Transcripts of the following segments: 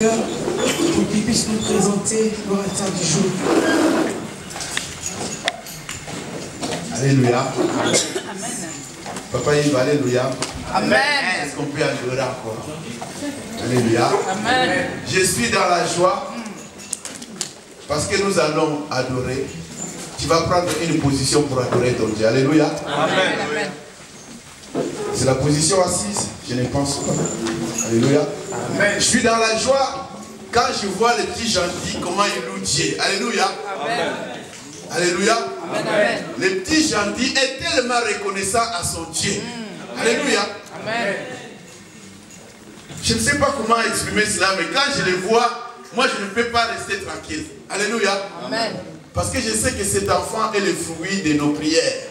pour qu'il puisse nous présenter l'orateur du jour. Alléluia. Amen. Papa Yves, alléluia. Amen. Est-ce qu'on peut adorer encore? Alléluia. Amen. Je suis dans la joie parce que nous allons adorer. Tu vas prendre une position pour adorer ton Dieu. Alléluia. Amen. Amen. C'est la position assise? Je ne pense pas. Alléluia. Amen. Je suis dans la joie quand je vois les petits gentils, comment ils louent Dieu. Alléluia. Amen. Alléluia. Amen. Amen. Les petits gentils est tellement reconnaissant à son Dieu. Alléluia. Amen. Je ne sais pas comment exprimer cela, mais quand je les vois, moi je ne peux pas rester tranquille. Alléluia. Amen. Parce que je sais que cet enfant est le fruit de nos prières.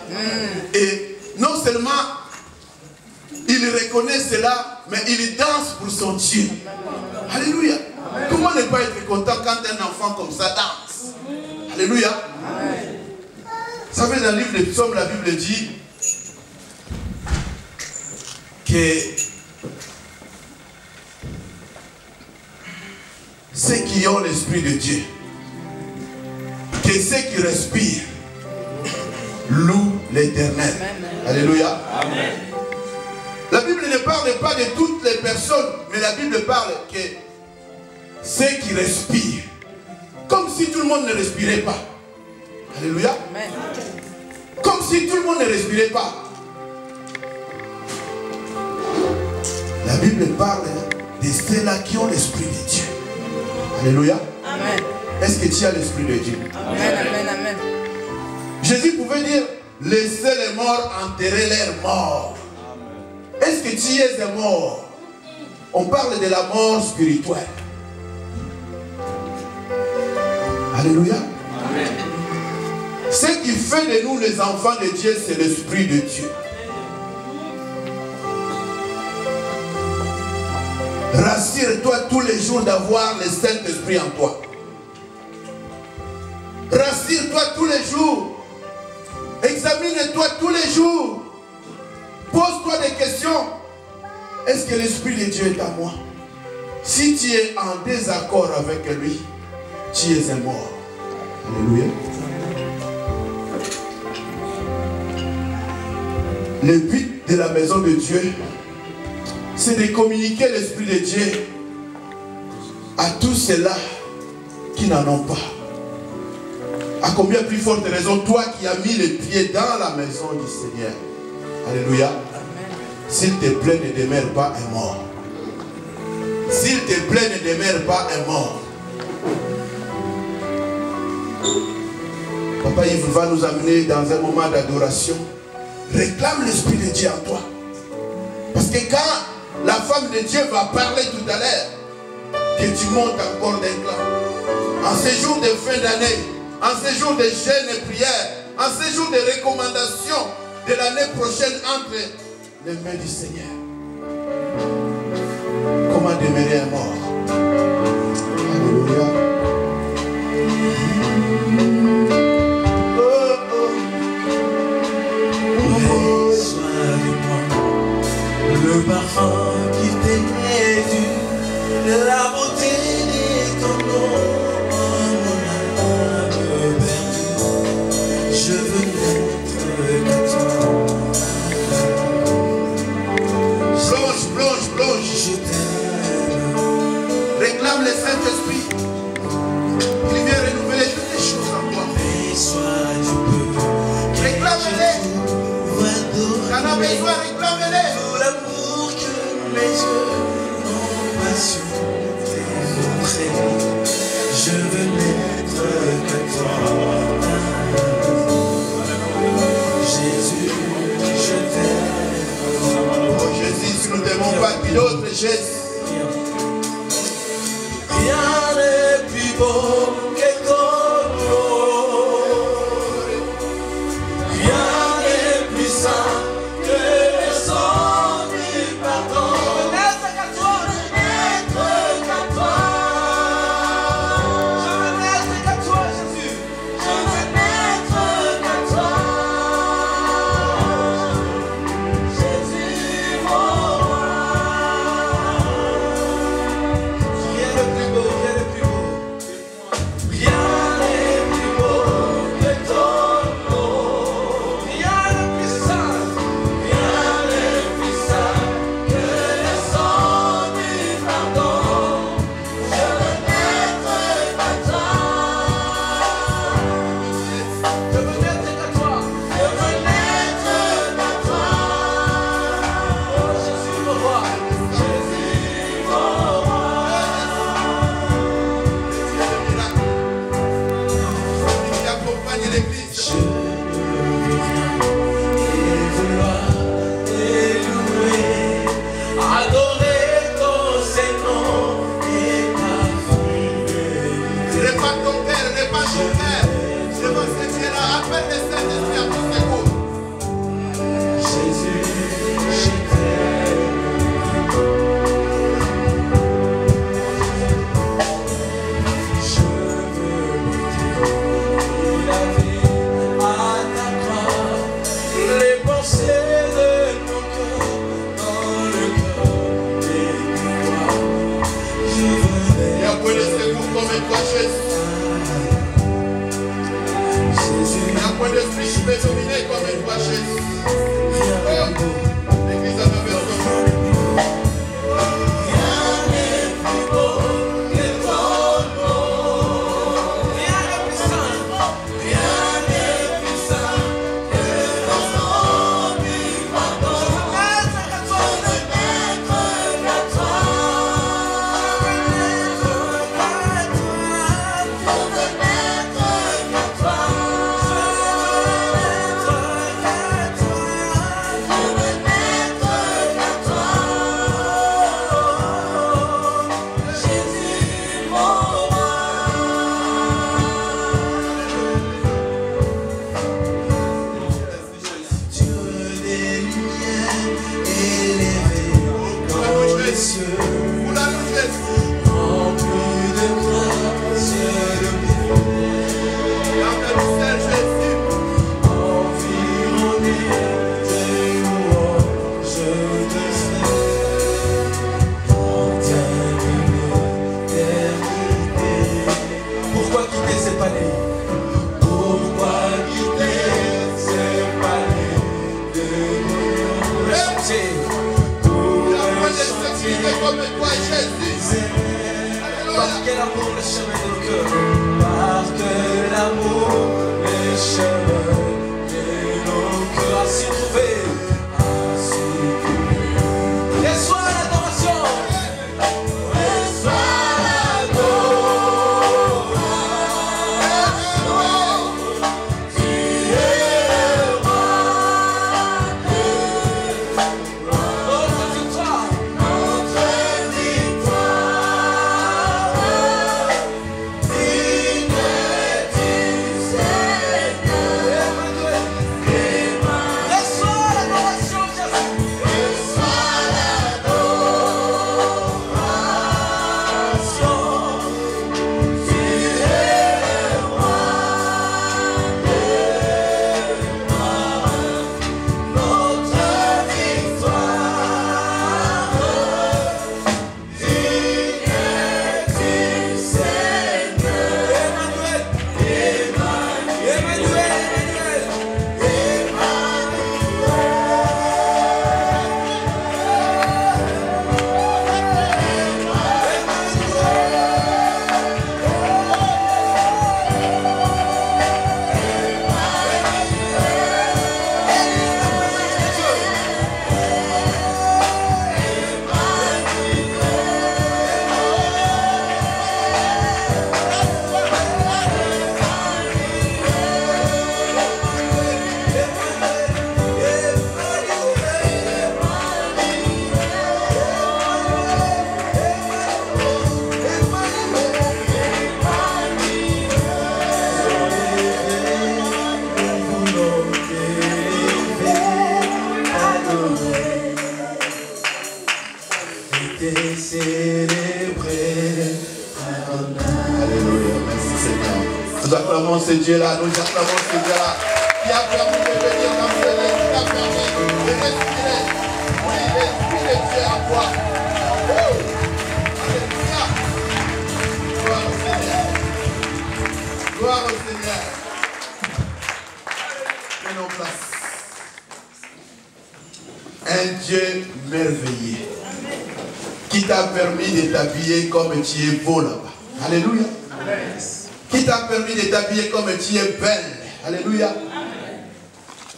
Et non seulement il reconnaît cela, mais il danse pour son Dieu. Alléluia. Comment ne pas être content quand un enfant comme ça danse? Alléluia. Vous savez, dans le livre des Psaumes, la Bible dit que ceux qui ont l'Esprit de Dieu, que ceux qui respirent louent l'Éternel. Alléluia. Amen. La Bible ne parle pas de toutes les personnes, mais la Bible parle que ceux qui respirent, comme si tout le monde ne respirait pas. Alléluia. Amen. Comme si tout le monde ne respirait pas. La Bible parle de ceux-là qui ont l'Esprit de Dieu. Alléluia. Amen. Est-ce que tu as l'Esprit de Dieu? Amen. Amen. Amen. Jésus pouvait dire, laissez les morts enterrer leurs morts. Est-ce que tu es un mort? On parle de la mort spirituelle. Alléluia. Amen. Ce qui fait de nous les enfants de Dieu, c'est l'Esprit de Dieu. Rassure-toi tous les jours d'avoir le Saint-Esprit en toi. Rassure-toi tous les jours. Examine-toi tous les jours. Pose-toi des questions. Est-ce que l'Esprit de Dieu est à moi? Si tu es en désaccord avec lui, tu es un mort. Alléluia. Le but de la maison de Dieu, c'est de communiquer l'Esprit de Dieu à tous ceux-là qui n'en ont pas. À combien plus forte raison, toi qui as mis les pieds dans la maison du Seigneur. Alléluia. S'il te plaît, ne demeure pas un mort. S'il te plaît, ne demeure pas un mort. Papa Yves va nous amener dans un moment d'adoration. Réclame l'Esprit de Dieu en toi. Parce que quand la femme de Dieu va parler tout à l'heure, que tu montes encore d'un clan. En ces jours de fin d'année, en ces jours de jeûne et prière, en ces jours de recommandations de l'année prochaine entre les mains du Seigneur. Comment demeurer un mort? Alléluia. Sois avec moi, le parfum qui t'est dû, la beauté de ton nom, mon âme perdue. Je veux n'être que toi. Plonge, plonge, plonge. Je t'aime. Réclame le Saint-Esprit. Il vient renouveler toutes les choses en toi. Et sois du peu. Réclame-les. T'en as besoin, réclame-les. Tout l'amour que mes yeux n'ont pas su démontrer. Je veux n'être que toi. Jésus, je t'aime. Oh Jésus, si nous ne t'aimons pas, qui d'autre, Jésus? Rien n'est plus beau que ton nom. Rien n'est plus saint que le sang du pardon. Je veux n'être qu'à toi. Je veux n'être qu'à toi, Jésus. Je veux n'être qu'à toi. Jésus, mon roi. Rien ne Nous acclamons ce Dieu-là, nous acclamons ce Dieu-là qui a permis de venir dans ce lieu, qui a permis de respirer. Oui, l'Esprit de Dieu à toi. Alléluia. Gloire au Seigneur. Gloire au Seigneur. Prenons place. Un Dieu merveilleux qui t'a permis de t'habiller comme tu es beau là-bas. Alléluia. Qui t'a permis de t'habiller comme tu es belle. Alléluia.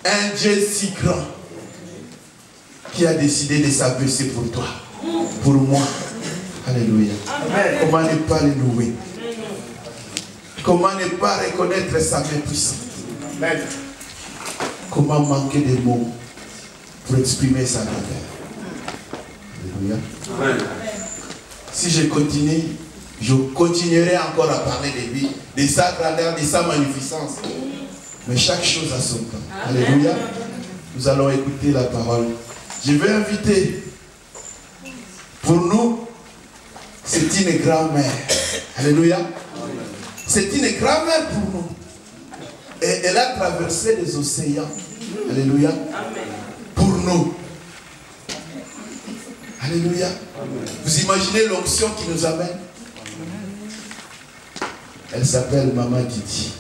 Un Dieu si grand qui a décidé de s'abaisser pour toi, pour moi. Alléluia. Comment ne pas le louer? Comment ne pas reconnaître sa main puissante? Comment manquer de mots pour exprimer sa grandeur? Alléluia. Si je continue, je continuerai encore à parler de lui, de sa grandeur, de sa magnificence. Mais chaque chose a son temps. Alléluia. Nous allons écouter la parole. Je vais inviter, pour nous, c'est une grand-mère. Alléluia. C'est une grand-mère pour nous. Et elle a traversé les océans. Alléluia. Pour nous. Alléluia. Vous imaginez l'onction qui nous amène? Elle s'appelle Maman Didi.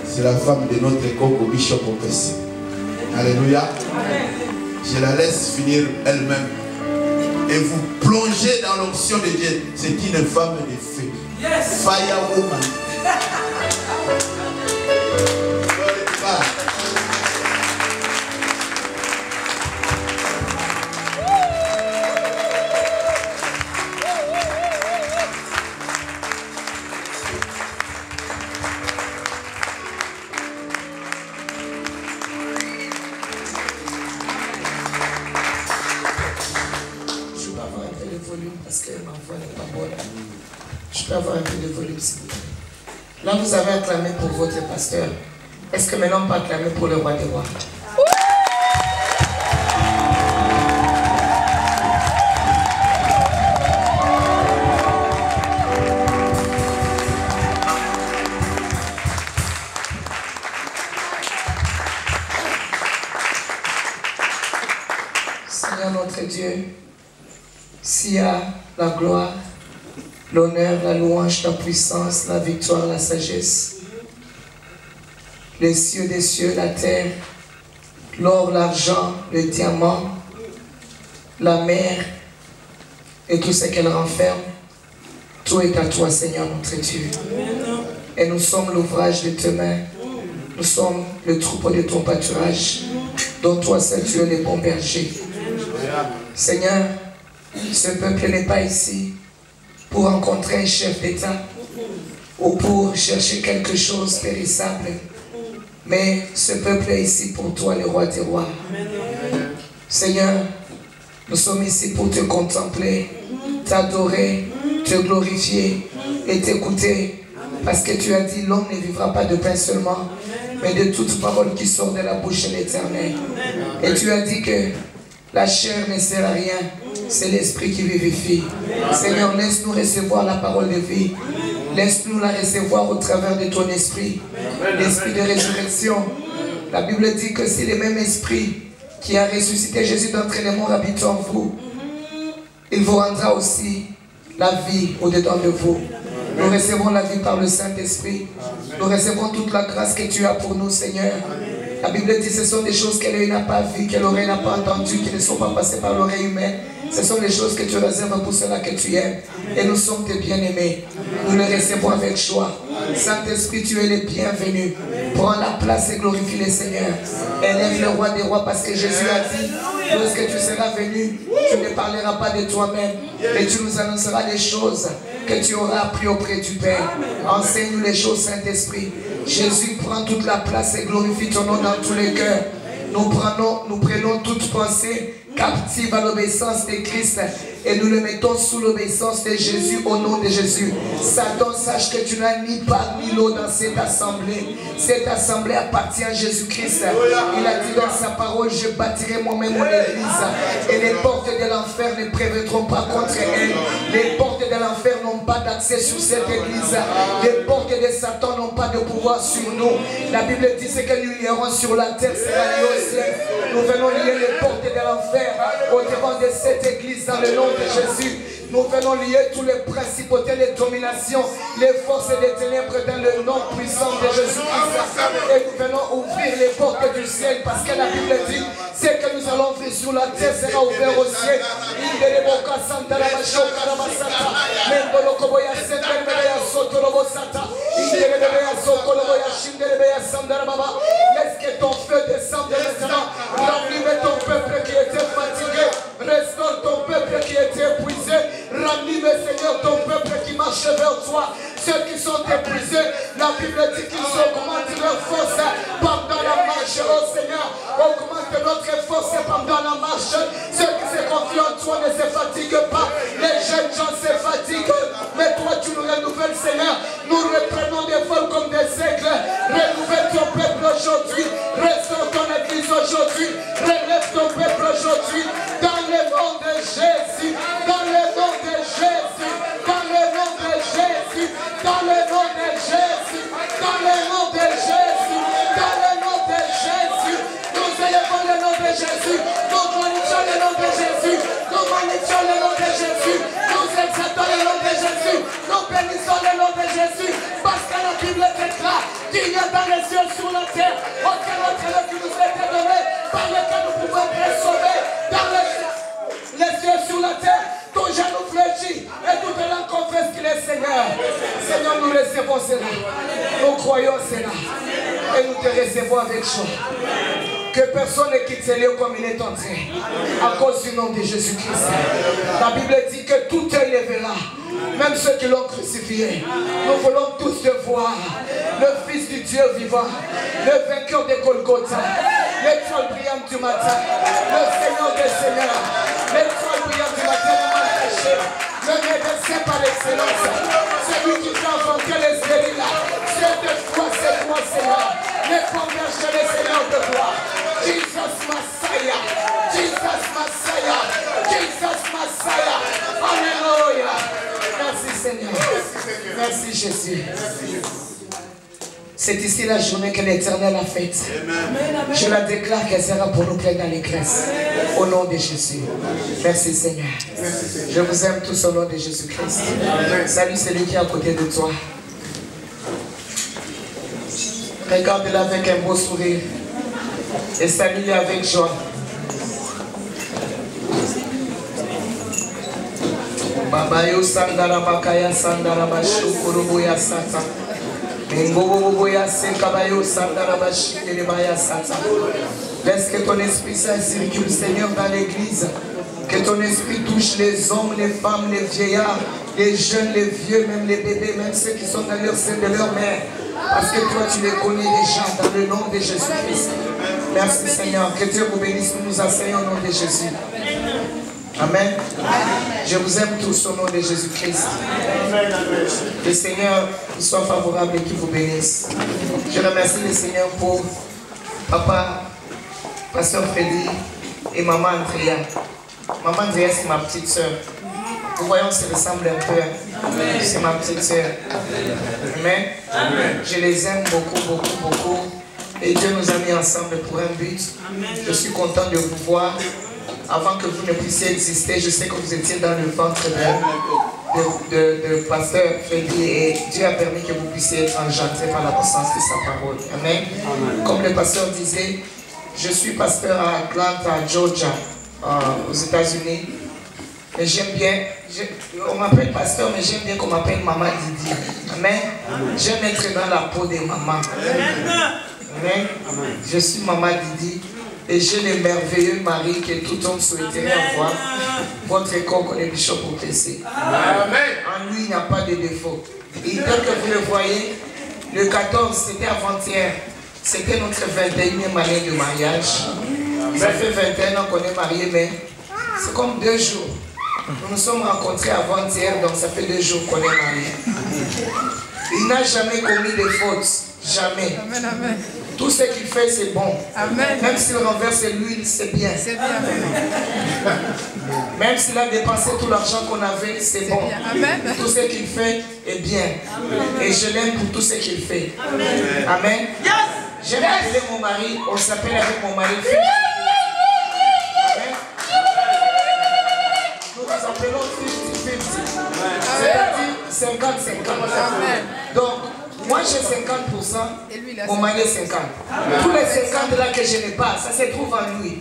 C'est la femme de notre coco Bishop Opesi. Alléluia. Je la laisse finir elle-même. Et vous plongez dans l'onction de Dieu. C'est une femme de feu. Yes. Firewoman. encore un peu de volume, s'il vous plaît. Là, vous avez acclamé pour votre pasteur. Est-ce que maintenant on peut acclamer pour le roi des rois? Seigneur notre Dieu, s'il y a la gloire, l'honneur, la louange, la puissance, la victoire, la sagesse, les cieux des cieux, la terre, l'or, l'argent, le diamant, la mer et tout ce qu'elle renferme, tout est à toi, Seigneur notre Dieu. Et nous sommes l'ouvrage de tes mains, nous sommes le troupeau de ton pâturage, dont toi seul tu es le bon berger. Seigneur, ce peuple n'est pas ici pour rencontrer un chef d'État ou pour chercher quelque chose de périssable. Mais ce peuple est ici pour toi, le roi des rois. Seigneur, nous sommes ici pour te contempler, t'adorer, te glorifier et t'écouter. Parce que tu as dit, l'homme ne vivra pas de pain seulement, mais de toute parole qui sort de la bouche de l'Éternel. Et tu as dit que la chair ne sert à rien, c'est l'esprit qui vivifie. Seigneur, laisse-nous recevoir la parole de vie. Laisse-nous la recevoir au travers de ton esprit, l'esprit de résurrection. La Bible dit que si le même esprit qui a ressuscité Jésus d'entre les morts habite en vous, il vous rendra aussi la vie au-dedans de vous. Nous recevons la vie par le Saint-Esprit. Nous recevons toute la grâce que tu as pour nous, Seigneur. La Bible dit que ce sont des choses que l'œil n'a pas vues, que l'oreille n'a pas entendues, qui ne sont pas passées par l'oreille humaine. Ce sont des choses que tu réserves pour ceux-là que tu aimes. Et nous sommes tes bien-aimés. Nous les recevons avec joie. Saint-Esprit, tu es le bienvenu. Prends la place et glorifie le Seigneur. Élève le roi des rois parce que Jésus a dit, lorsque tu seras venu, tu ne parleras pas de toi-même, mais tu nous annonceras des choses que tu auras appris auprès du Père. Enseigne-nous les choses, Saint-Esprit. Jésus prend toute la place et glorifie ton nom dans tous les cœurs. Nous prenons toute pensée captive à l'obéissance de Christ et nous le mettons sous l'obéissance de Jésus au nom de Jésus. Satan, sache que tu n'as ni part ni l'eau dans cette assemblée. Cette assemblée appartient à Jésus-Christ. Il a dit dans sa parole, je bâtirai moi-même mon église et les portes de l'enfer ne prévaudront pas contre elle. Les portes de l'enfer n'ont pas d'accès sur cette église. Les portes de Satan n'ont pas de pouvoir sur nous. La Bible dit ce que nous lierons sur la terre sera lié au ciel. Nous venons lier les portes de l'enfer au devant de cette église dans le nom de Jésus. Nous venons lier tous les principautés, les dominations, les forces des ténèbres dans le nom puissant de Jésus-Christ. Et nous venons ouvrir les portes du ciel parce que la Bible dit ce que nous allons ouvrir sur la terre sera ouvert au ciel. Laisse que ton feu descende maintenant. Ranime ton peuple qui était fatigué. Restaure ton peuple qui était épuisé. Ranime, Seigneur, ton peuple qui marche vers toi. Ceux qui sont épuisés, la Bible dit qu'ils augmentent leur force pendant la marche. Oh Seigneur, augmente notre force pendant la marche. Ceux qui se confient en toi ne se fatiguent pas. Les jeunes gens se fatiguent. Mais toi, tu nous renouvelles, Seigneur. Nous reprenons des vols comme des aigles. Renouvelle ton peuple aujourd'hui. Restaure ton église aujourd'hui. Relève ton peuple aujourd'hui. Dans le nom de Jésus. Dans le nom de Jésus. Dans le nom de Jésus. Dans le nom de Jésus. Dans le nom de Jésus. Dans le nom de Jésus. Nous élevons le nom de Jésus. Nous glorifions le nom de Jésus. Nous magnifions le nom de Jésus. Nous exaltons le nom de Jésus. Nous bénissons le nom de Jésus. Parce que la Bible déclare qu'il y a dans les cieux sur la terre aucun autre nom qui nous a été donné par lequel nous pouvons être sauvés. Dans les cieux sur la terre, ton genou fléchit et toute langue confesse qu'il est Seigneur. Seigneur, nous recevons cela. Nous croyons cela. Et nous te recevons avec joie. Que personne ne quitte ce lieu comme il est entré. À cause du nom de Jésus-Christ. La Bible dit que tout œil le verra. Même ceux qui l'ont crucifié. Nous voulons tous te voir. Le Fils du Dieu vivant. Le vainqueur de Golgotha. L'étoile brillante du matin. Le Seigneur des Seigneurs. L'étoile brillante du matin. Le médecin par excellence. Celui qui Merci Jésus. C'est ici la journée que l'Éternel a faite. Je la déclare qu'elle sera pour nous pleine d'allégresse. Au nom de Jésus. Merci Seigneur. Je vous aime tous au nom de Jésus-Christ. Salut celui qui est à côté de toi. Regarde-le avec un beau sourire. Et salue-le avec joie. Babayo sandara bakaya sandara bashukurubuya sata. Mengoboboya sekabayo sandara bashikerebaya sata. Laisse que ton esprit circule, Seigneur, dans l'église. Que ton esprit touche les hommes, les femmes, les vieillards, les jeunes, les vieux, même les bébés, même ceux qui sont dans leur sein de leur mère. Parce que toi, tu les connais déjà dans le nom de Jésus-Christ. Merci Seigneur. Que Dieu vous bénisse. Nous nous asseyons au nom de Jésus. Amen. Je vous aime tous au nom de Jésus-Christ. Le Seigneur soit favorable et qu'il vous bénisse. Je remercie le Seigneur pour Papa, Pasteur Freddy et Maman Andrea. Maman Andrea, c'est ma petite soeur. Vous voyez, on se ressemble un peu. C'est ma petite soeur. Amen. Je les aime beaucoup, beaucoup, beaucoup. Et Dieu nous a mis ensemble pour un but. Je suis content de vous voir. Avant que vous ne puissiez exister, je sais que vous étiez dans le ventre de Pasteur Freddy et Dieu a permis que vous puissiez être engendrés par la puissance de sa parole. Amen. Comme le pasteur disait, je suis pasteur à Atlanta, Georgia, aux États-Unis. Et j'aime bien, on m'appelle pasteur, mais j'aime bien qu'on m'appelle Maman Didi. Amen. J'aime être dans la peau des mamans. Amen. Je suis Maman Didi. Et j'ai le merveilleux mari que tout homme souhaiterait avoir. Votre corps est bishop au PC. En lui, il n'y a pas de défaut. Et tel que vous le voyez, le 14, c'était avant-hier. C'était notre 21e année de mariage. Ça fait 21 ans qu'on est mariés, mais c'est comme 2 jours. Nous nous sommes rencontrés avant-hier, donc ça fait 2 jours qu'on est mariés. Il n'a jamais commis de fautes. Jamais. Amen, amen. Tout ce qu'il fait, c'est bon. Amen. Même s'il renverse l'huile, c'est bien. C'est bien. Même s'il a dépensé tout l'argent qu'on avait, c'est bon. Amen. Tout ce qu'il fait est bien. Et je l'aime pour tout ce qu'il fait. Amen. J'aime appeler mon mari, on s'appelle avec mon mari. Amen. Nous nous appelons 50-50. C'est-à-dire 50-50. Amen. Donc, moi j'ai 50%, mon mari est 50. Tous les 50 là que je n'ai pas, ça se trouve en lui.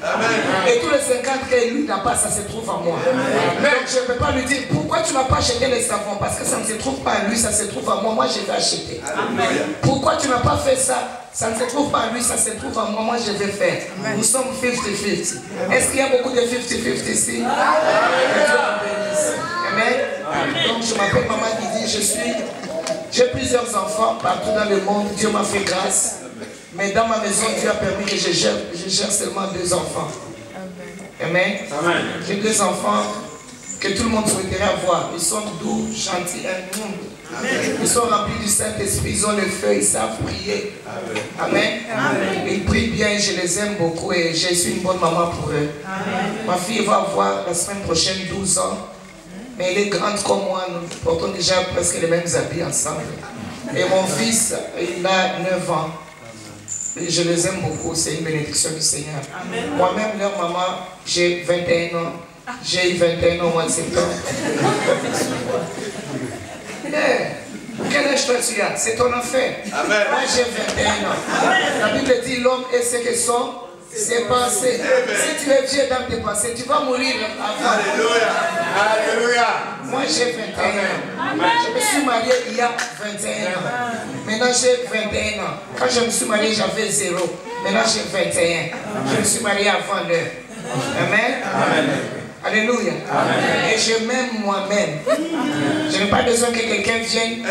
Et tous les 50 que lui n'a pas, ça se trouve en moi. Donc je ne peux pas lui dire, pourquoi tu n'as pas acheté les savons? Parce que ça ne se trouve pas en lui, ça se trouve en moi, moi je vais acheter. Pourquoi tu n'as pas fait ça? Ça ne se trouve pas en lui, ça se trouve en moi, moi je vais faire. Nous sommes 50-50. Est-ce qu'il y a beaucoup de 50-50 ici? Que Dieu nous bénisse. Amen. Donc je m'appelle Maman Didi, j'ai plusieurs enfants partout dans le monde, Dieu m'a fait grâce. Mais dans ma maison, Dieu a permis que je gère seulement 2 enfants. Amen. J'ai 2 enfants que tout le monde souhaiterait avoir. Ils sont doux, gentils, ils sont remplis du Saint-Esprit, ils ont le feu, ils savent prier. Amen. Ils prient bien, je les aime beaucoup et je suis une bonne maman pour eux. Ma fille va avoir la semaine prochaine 12 ans. Mais elle est grande comme moi, nous portons déjà presque les mêmes habits ensemble. Et mon fils, il a 9 ans. Et je les aime beaucoup, c'est une bénédiction du Seigneur. Moi-même, leur maman, j'ai 21 ans. J'ai eu 21 ans au mois de septembre. Quel âge toi tu as? C'est ton affaire. Moi j'ai 21 ans. La Bible dit l'homme est ce que sont ses pensées. Si tu es vieux dans tes pensées, tu vas mourir avant. Alléluia. Alléluia. Moi j'ai 21 ans. Je me suis marié il y a 21 ans. Maintenant j'ai 21 ans. Quand je me suis marié, j'avais 0. Maintenant j'ai 21. Je me suis marié avant l'heure. Amen. Alléluia. Et je m'aime moi-même. Je n'ai pas besoin que quelqu'un vienne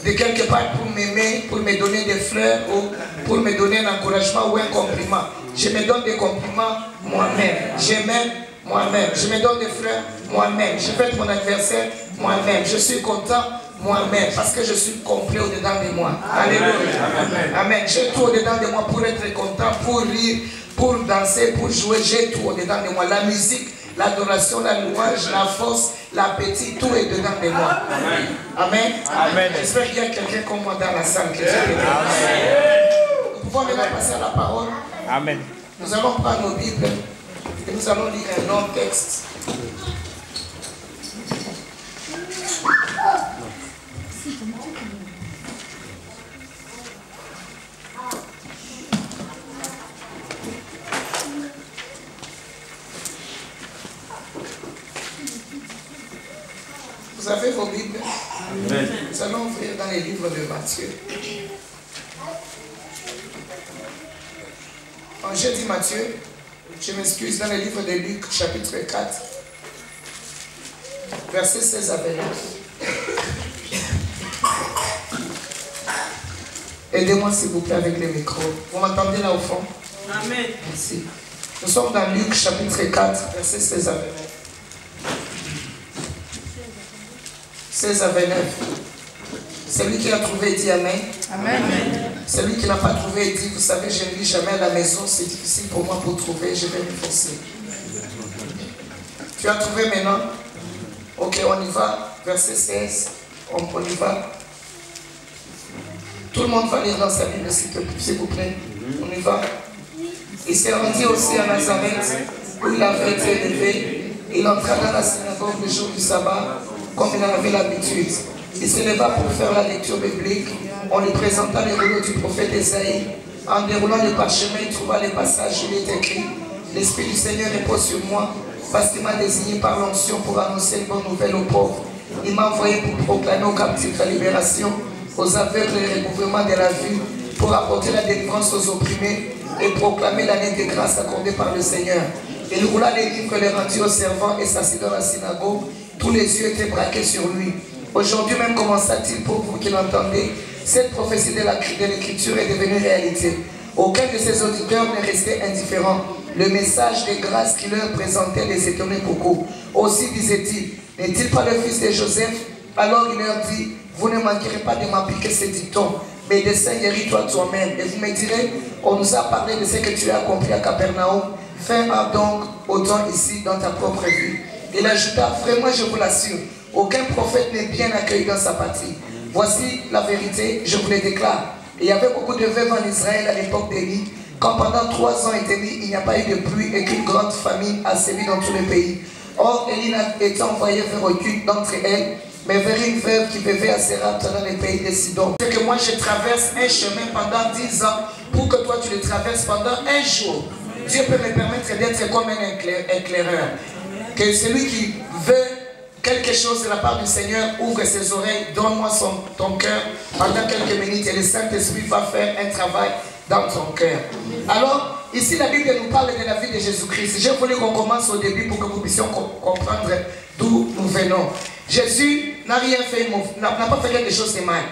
de quelque part pour m'aimer, pour me donner des fleurs ou pour me donner un encouragement ou un compliment. Je me donne des compliments moi-même. Je m'aime moi-même. Je me donne des fleurs moi-même. Je fête mon anniversaire moi-même. Je suis content moi-même parce que je suis complet au-dedans de moi. Alléluia. Amen. J'ai tout au-dedans de moi pour être content, pour rire, pour danser, pour jouer. J'ai tout au-dedans de moi. La musique, l'adoration, la louange, la force, l'appétit, tout est dedans de moi. Amen. Amen. J'espère qu'il y a quelqu'un comme moi dans la salle. Nous pouvons maintenant passer à la parole. Amen. Nous allons prendre nos Bibles et nous allons lire un long texte. Vous avez vos Bibles? Amen. Nous allons ouvrir dans les livres de Matthieu. Quand j'ai dit Matthieu, je m'excuse, dans le livre de Luc, chapitre 4, versets 16 à 29. Aidez-moi s'il vous plaît avec les micros. Vous m'entendez là au fond? Amen. Merci. Nous sommes dans Luc, chapitre 4, versets 16 à 29. 16 à 29. Celui qui l'a trouvé dit Amen. Amen. Celui qui n'a pas trouvé dit, vous savez, je ne lis jamais à la maison, c'est difficile pour moi pour trouver, je vais me forcer. Tu as trouvé maintenant? Ok, on y va. Verset 16, on y va. Tout le monde va lire dans sa Bible, s'il vous plaît. On y va. Il s'est rendu aussi à Nazareth, où il avait été élevé. Il entra dans la synagogue le jour du sabbat, comme il en avait l'habitude. Il se leva pour faire la lecture biblique. On lui présenta les rouleaux du prophète Ésaïe. En déroulant le parchemin, il trouva les passages où il est écrit: l'Esprit du Seigneur repose sur moi, parce qu'il m'a désigné par l'onction pour annoncer une bonne nouvelle aux pauvres. Il m'a envoyé pour proclamer aux captifs la libération, aux aveugles le recouvrement de la vue, pour apporter la délivrance aux opprimés et proclamer l'année de grâce accordée par le Seigneur. Il roula les livres, les rendit aux servants et s'assit dans la synagogue. Tous les yeux étaient braqués sur lui. Aujourd'hui même commença-t-il, pour vous qui l'entendez, cette prophétie de l'Écriture est devenue réalité. Aucun de ses auditeurs n'est resté indifférent. Le message de grâce qu'il leur présentait les étonnait beaucoup. Aussi disait-il, n'est-il pas le fils de Joseph? Alors il leur dit, vous ne manquerez pas de m'appliquer ce dicton. Mes desseins, guéris-toi toi-même. Et vous me direz, on nous a parlé de ce que tu as accompli à Capernaum. Fais-en donc autant ici dans ta propre vie. Il ajouta, vraiment je vous l'assure, aucun prophète n'est bien accueilli dans sa patrie. Voici la vérité, je vous le déclare. Il y avait beaucoup de veuves en Israël à l'époque d'Élie, quand pendant 3 ans et demi, il n'y a pas eu de pluie et qu'une grande famine a sévi dans tout le pays. Or, Élie n'a été envoyé vers aucune d'entre elles, mais vers une veuve qui vivait à Sérapta dans le pays de Sidon. C'est que moi, je traverse un chemin pendant 10 ans pour que toi, tu le traverses pendant un jour. Dieu peut me permettre d'être comme un éclaireur. Que celui qui veut quelque chose de la part du Seigneur ouvre ses oreilles, donne-moi ton cœur pendant quelques minutes et le Saint-Esprit va faire un travail dans ton cœur. Alors, ici la Bible nous parle de la vie de Jésus-Christ. Je voulais qu'on commence au début pour que nous puissions comprendre d'où nous venons. Jésus n'a rien fait, n'a pas fait quelque chose de mal.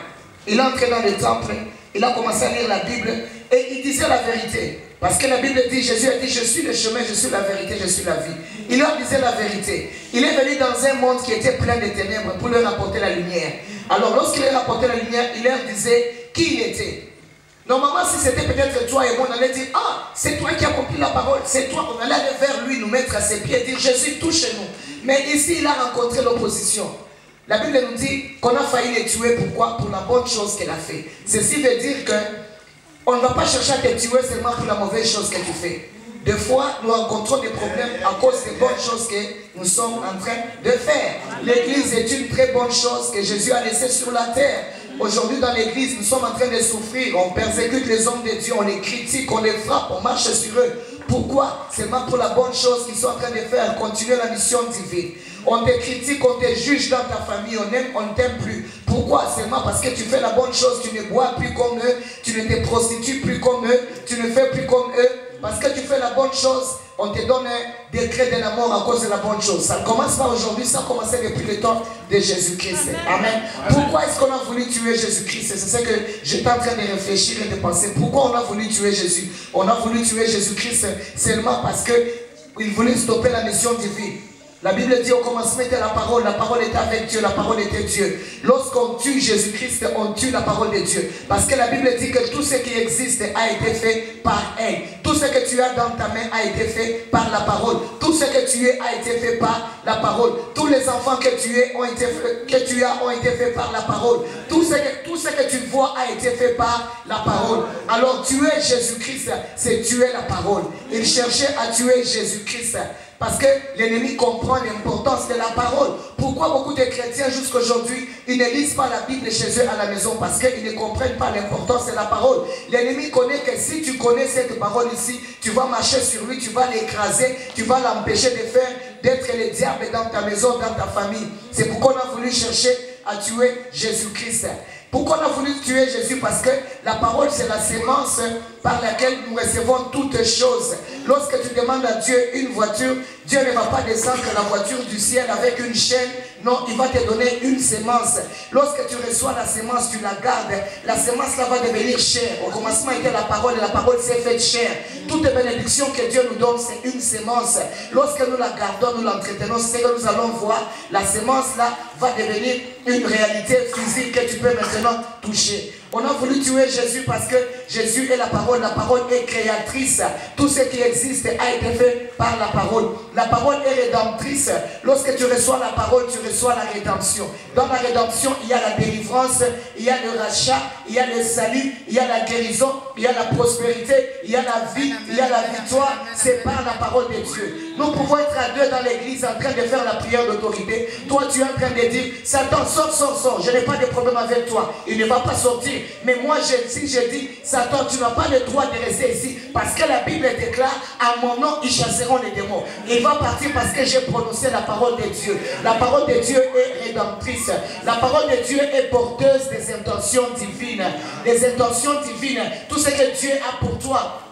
Il est entré dans le temple, il a commencé à lire la Bible et il disait la vérité. Parce que la Bible dit, Jésus a dit, je suis le chemin, je suis la vérité, je suis la vie. Il leur disait la vérité. Il est venu dans un monde qui était plein de ténèbres pour leur apporter la lumière. Alors lorsqu'il leur apportait la lumière, il leur disait qui il était. Normalement, si c'était peut-être toi et moi, on allait dire, ah, c'est toi qui as compris la parole, c'est toi. On allait aller vers lui, nous mettre à ses pieds et dire, Jésus, touche-nous. Mais ici, il a rencontré l'opposition. La Bible nous dit qu'on a failli les tuer. Pourquoi? Pour la bonne chose qu'elle a fait. Ceci veut dire que on ne va pas chercher à te tuer seulement pour la mauvaise chose que tu fais. Des fois, nous rencontrons des problèmes à cause des bonnes choses que nous sommes en train de faire. L'église est une très bonne chose que Jésus a laissée sur la terre. Aujourd'hui, dans l'église, nous sommes en train de souffrir. On persécute les hommes de Dieu, on les critique, on les frappe, on marche sur eux. Pourquoi? C'est pas pour la bonne chose qu'ils sont en train de faire, continuer la mission divine. On te critique, on te juge dans ta famille, on ne t'aime plus. Pourquoi? Seulement parce que tu fais la bonne chose, tu ne bois plus comme eux, tu ne te prostitues plus comme eux, tu ne fais plus comme eux. Parce que tu fais la bonne chose, on te donne un décret de la mort à cause de la bonne chose. Ça ne commence pas aujourd'hui, ça a commencé depuis le temps de Jésus-Christ. Amen. Pourquoi est-ce qu'on a voulu tuer Jésus-Christ? C'est ce que j'étais en train de réfléchir et de penser. Pourquoi on a voulu tuer Jésus? On a voulu tuer Jésus-Christ seulement parce qu'il voulait stopper la mission divine. La Bible dit au commencement était la parole était avec Dieu, la parole était Dieu. Lorsqu'on tue Jésus-Christ, on tue la parole de Dieu. Parce que la Bible dit que tout ce qui existe a été fait par elle. Tout ce que tu as dans ta main a été fait par la parole. Tout ce que tu es a été fait par la parole. Tous les enfants que tu as ont été faits par la parole. Tout ce que tu vois a été fait par la parole. Alors tuer Jésus-Christ, c'est tuer la parole. Il cherchait à tuer Jésus-Christ. Parce que l'ennemi comprend l'importance de la parole. Pourquoi beaucoup de chrétiens jusqu'à aujourd'hui, ils ne lisent pas la Bible chez eux à la maison? Parce qu'ils ne comprennent pas l'importance de la parole. L'ennemi connaît que si tu connais cette parole ici, tu vas marcher sur lui, tu vas l'écraser, tu vas l'empêcher d'être le diable dans ta maison, dans ta famille. C'est pourquoi on a voulu chercher à tuer Jésus-Christ. Pourquoi on a voulu tuer Jésus? Parce que la parole, c'est la sémence par laquelle nous recevons toutes choses. Lorsque tu demandes à Dieu une voiture, Dieu ne va pas descendre la voiture du ciel avec une chaîne. Non, il va te donner une sémence. Lorsque tu reçois la sémence, tu la gardes. La sémence là va devenir chair. Au commencement était la parole et la parole s'est faite chair. Toute bénédiction que Dieu nous donne, c'est une sémence. Lorsque nous la gardons, nous l'entretenons, c'est que nous allons voir. La sémence là va devenir une réalité physique que tu peux maintenant toucher. On a voulu tuer Jésus parce que Jésus est la parole est créatrice. Tout ce qui existe a été fait par la parole. La parole est rédemptrice. Lorsque tu reçois la parole, tu reçois la rédemption. Dans la rédemption, il y a la délivrance, il y a le rachat, il y a le salut, il y a la guérison, il y a la prospérité, il y a la vie, il y a la victoire. C'est par la parole de Dieu. Nous pouvons être à deux dans l'église en train de faire la prière d'autorité. Toi, tu es en train de dire, Satan, sors. Je n'ai pas de problème avec toi. Il ne va pas sortir. Mais moi, si je dis, Satan, tu n'as pas le droit de rester ici. Parce que la Bible déclare, à mon nom, ils chasseront les démons. Il va partir parce que j'ai prononcé la parole de Dieu. La parole de Dieu est rédemptrice. La parole de Dieu est porteuse des intentions divines. Des intentions divines. Tout ce que Dieu a pour toi.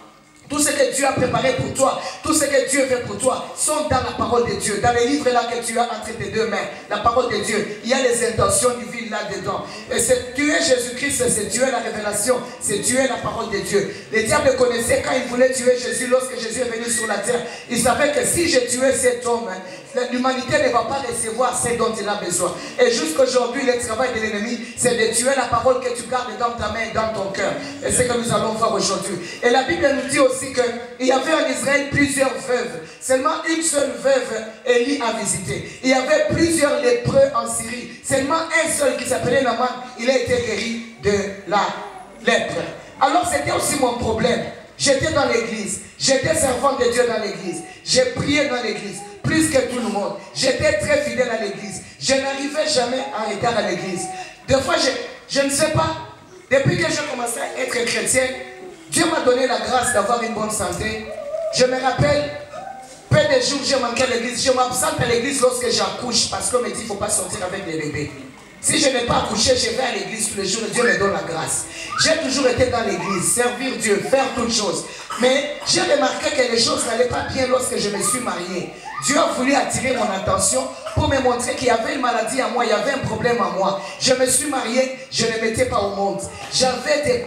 Tout ce que Dieu a préparé pour toi, tout ce que Dieu fait pour toi, sont dans la parole de Dieu. Dans les livres là que tu as entre tes deux mains, la parole de Dieu, il y a les intentions divines là-dedans. Et c'est tuer Jésus-Christ, c'est tuer la révélation, c'est tuer la parole de Dieu. Le diable connaissait quand il voulait tuer Jésus, lorsque Jésus est venu sur la terre, il savait que si je tuais cet homme, l'humanité ne va pas recevoir ce dont il a besoin. Et jusqu'aujourd'hui, le travail de l'ennemi, c'est de tuer la parole que tu gardes dans ta main et dans ton cœur. Et c'est ce que nous allons voir aujourd'hui. Et la Bible nous dit aussi qu'il y avait en Israël plusieurs veuves. Seulement une seule veuve, Élie a visité. Il y avait plusieurs lépreux en Syrie. Seulement un seul qui s'appelait Naaman, il a été guéri de la lèpre. Alors c'était aussi mon problème. J'étais dans l'église. J'étais servant de Dieu dans l'église. J'ai prié dans l'église. Plus que tout le monde. J'étais très fidèle à l'église. Je n'arrivais jamais en retard à l'église. Des fois, je ne sais pas. Depuis que j'ai commencé à être chrétien, Dieu m'a donné la grâce d'avoir une bonne santé. Je me rappelle, peu de jours, j'ai manqué à l'église. Je m'absente à l'église lorsque j'accouche parce qu'on me dit qu'il ne faut pas sortir avec les bébés. Si je n'ai pas accouché, je vais à l'église tous les jours et Dieu me donne la grâce. J'ai toujours été dans l'église, servir Dieu, faire toutes choses. Mais j'ai remarqué que les choses n'allaient pas bien lorsque je me suis marié. Dieu a voulu attirer mon attention pour me montrer qu'il y avait une maladie à moi, il y avait un problème à moi. Je me suis marié, je ne mettais pas au monde. J'avais des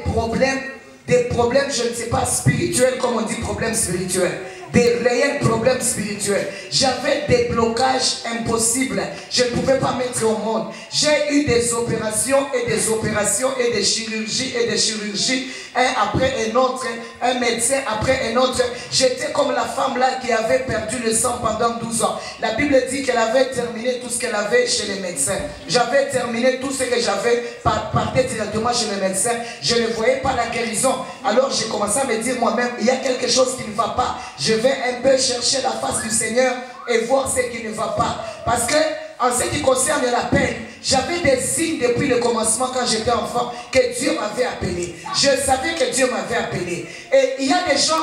problèmes, je ne sais pas, spirituels, comme on dit, problèmes spirituels. Des réels problèmes spirituels. J'avais des blocages impossibles. Je ne pouvais pas mettre au monde. J'ai eu des opérations et des opérations et des chirurgies, un après un autre, un médecin après un autre. J'étais comme la femme là qui avait perdu le sang pendant 12 ans. La Bible dit qu'elle avait terminé tout ce qu'elle avait chez les médecins. J'avais terminé tout ce que j'avais, partais directement chez les médecins. Je ne voyais pas la guérison. Alors j'ai commencé à me dire moi-même, il y a quelque chose qui ne va pas. Je vais un peu chercher la face du Seigneur et voir ce qui ne va pas. Parce que, en ce qui concerne la peine, j'avais des signes depuis le commencement quand j'étais enfant que Dieu m'avait appelé. Je savais que Dieu m'avait appelé. Et il y a des gens,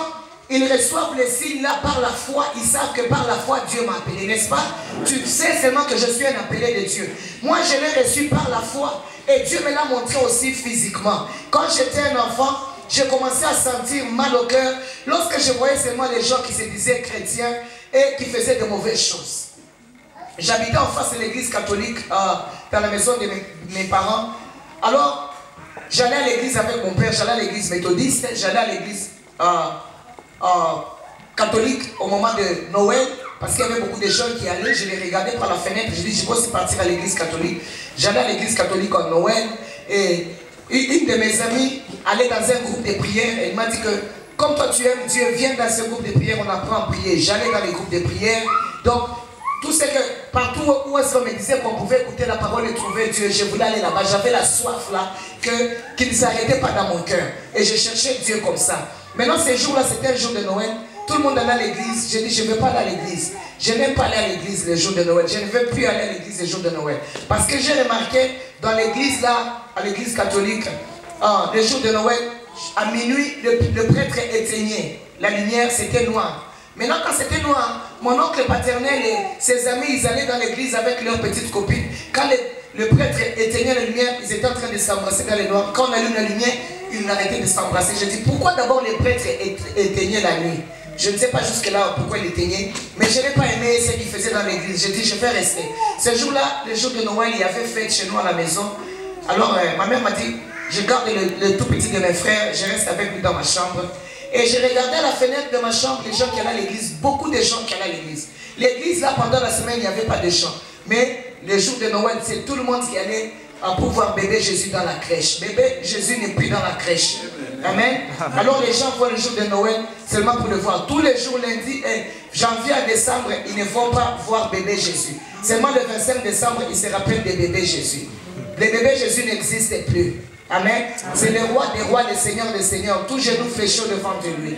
ils reçoivent les signes là par la foi. Ils savent que par la foi, Dieu m'a appelé, n'est-ce pas? Tu sais seulement que je suis un appelé de Dieu. Moi, je l'ai reçu par la foi. Et Dieu me l'a montré aussi physiquement. Quand j'étais un enfant, j'ai commencé à sentir mal au cœur lorsque je voyais seulement les gens qui se disaient chrétiens et qui faisaient de mauvaises choses. J'habitais en face de l'église catholique dans la maison de mes parents. Alors, j'allais à l'église avec mon père, j'allais à l'église méthodiste, j'allais à l'église catholique au moment de Noël. parce qu'il y avait beaucoup de gens qui allaient, je les regardais par la fenêtre, je dis, je vais aussi partir à l'église catholique. J'allais à l'église catholique en Noël, et une de mes amies allait dans un groupe de prière, et elle m'a dit que, comme toi tu aimes Dieu, viens dans ce groupe de prière, on apprend à prier. J'allais dans les groupes de prière, donc, tout ce que, partout où est-ce qu'on me disait qu'on pouvait écouter la parole et trouver Dieu, je voulais aller là-bas, j'avais la soif là, qui ne s'arrêtait pas dans mon cœur, et je cherchais Dieu comme ça. Maintenant, ces jours-là, c'était un jour de Noël. Tout le monde allait à l'église. J'ai dit, je ne veux pas aller à l'église. Je n'aime pas aller à l'église le jour de Noël. Je ne veux plus aller à l'église le jour de Noël. Parce que j'ai remarqué dans l'église là, à l'église catholique, le jour de Noël, à minuit, le prêtre éteignait. La lumière, c'était noir. Maintenant, quand c'était noir, mon oncle paternel et ses amis, ils allaient dans l'église avec leurs petites copines. Quand le prêtre éteignait la lumière, ils étaient en train de s'embrasser dans les noirs. Quand on allume la lumière, ils arrêtaient de s'embrasser. Je dis, pourquoi d'abord les prêtres éteignaient la nuit? Je ne sais pas jusque-là pourquoi ils éteignaient, mais je n'ai pas aimé ce qu'ils faisaient dans l'église. J'ai dit, je vais rester. Ce jour-là, le jour de Noël, il y avait fête chez nous à la maison. Alors, ma mère m'a dit, je garde le tout petit de mes frères, je reste avec lui dans ma chambre. Et je regardais à la fenêtre de ma chambre les gens qui allaient à l'église, beaucoup de gens qui allaient à l'église. L'église, là, pendant la semaine, il n'y avait pas de gens. Mais le jour de Noël, c'est tout le monde qui allait pour voir bébé Jésus dans la crèche. Bébé Jésus n'est plus dans la crèche. Amen. Alors les gens voient le jour de Noël seulement pour le voir. Tous les jours, lundi, janvier à décembre, ils ne vont pas voir bébé Jésus. Seulement le 25 décembre, ils se rappellent de bébé Jésus. Le bébé Jésus n'existe plus. Amen. C'est le roi des rois, le seigneur des seigneurs. Tout genou fait chaud devant lui.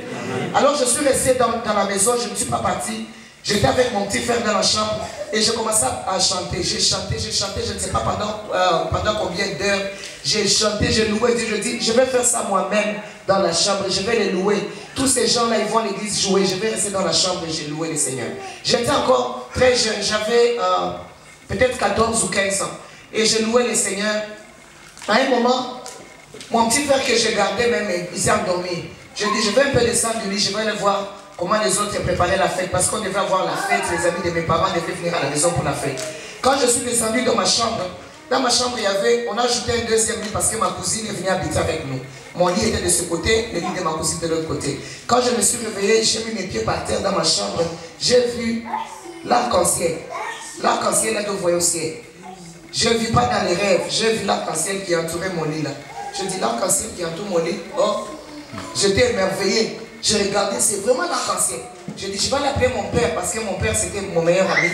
Alors je suis resté dans la maison, je ne suis pas parti. J'étais avec mon petit frère dans la chambre et je commençais à chanter. J'ai chanté, je ne sais pas pendant combien d'heures. J'ai chanté, j'ai loué Dieu. Je dis, je vais faire ça moi-même dans la chambre. Je vais les louer. Tous ces gens-là, ils vont à l'église jouer. Je vais rester dans la chambre et j'ai loué le Seigneur. J'étais encore très jeune. J'avais peut-être 14 ou 15 ans. Et je louais le Seigneur. À un moment, mon petit frère que j'ai gardé même, il s'est endormi. Je dis, je vais un peu descendre du lit, je vais aller voir comment les autres préparaient la fête. Parce qu'on devait avoir la fête, les amis de mes parents devaient venir à la maison pour la fête. Quand je suis descendu dans ma chambre, il y avait, on a ajouté un deuxième lit parce que ma cousine est venue habiter avec nous. Mon lit était de ce côté, le lit de ma cousine de l'autre côté. Quand je me suis réveillé, j'ai mis mes pieds par terre dans ma chambre, j'ai vu l'arc-en-ciel. L'arc-en-ciel là que vous voyez au ciel. Je ne vis pas dans les rêves, j'ai vu l'arc-en-ciel qui entourait mon lit là. Je dis l'arc-en-ciel qui entoure mon lit. Oh, j'étais émerveillé. J'ai regardé, c'est vraiment l'arc-en-ciel. Je dis, je vais l'appeler mon père parce que mon père c'était mon meilleur ami.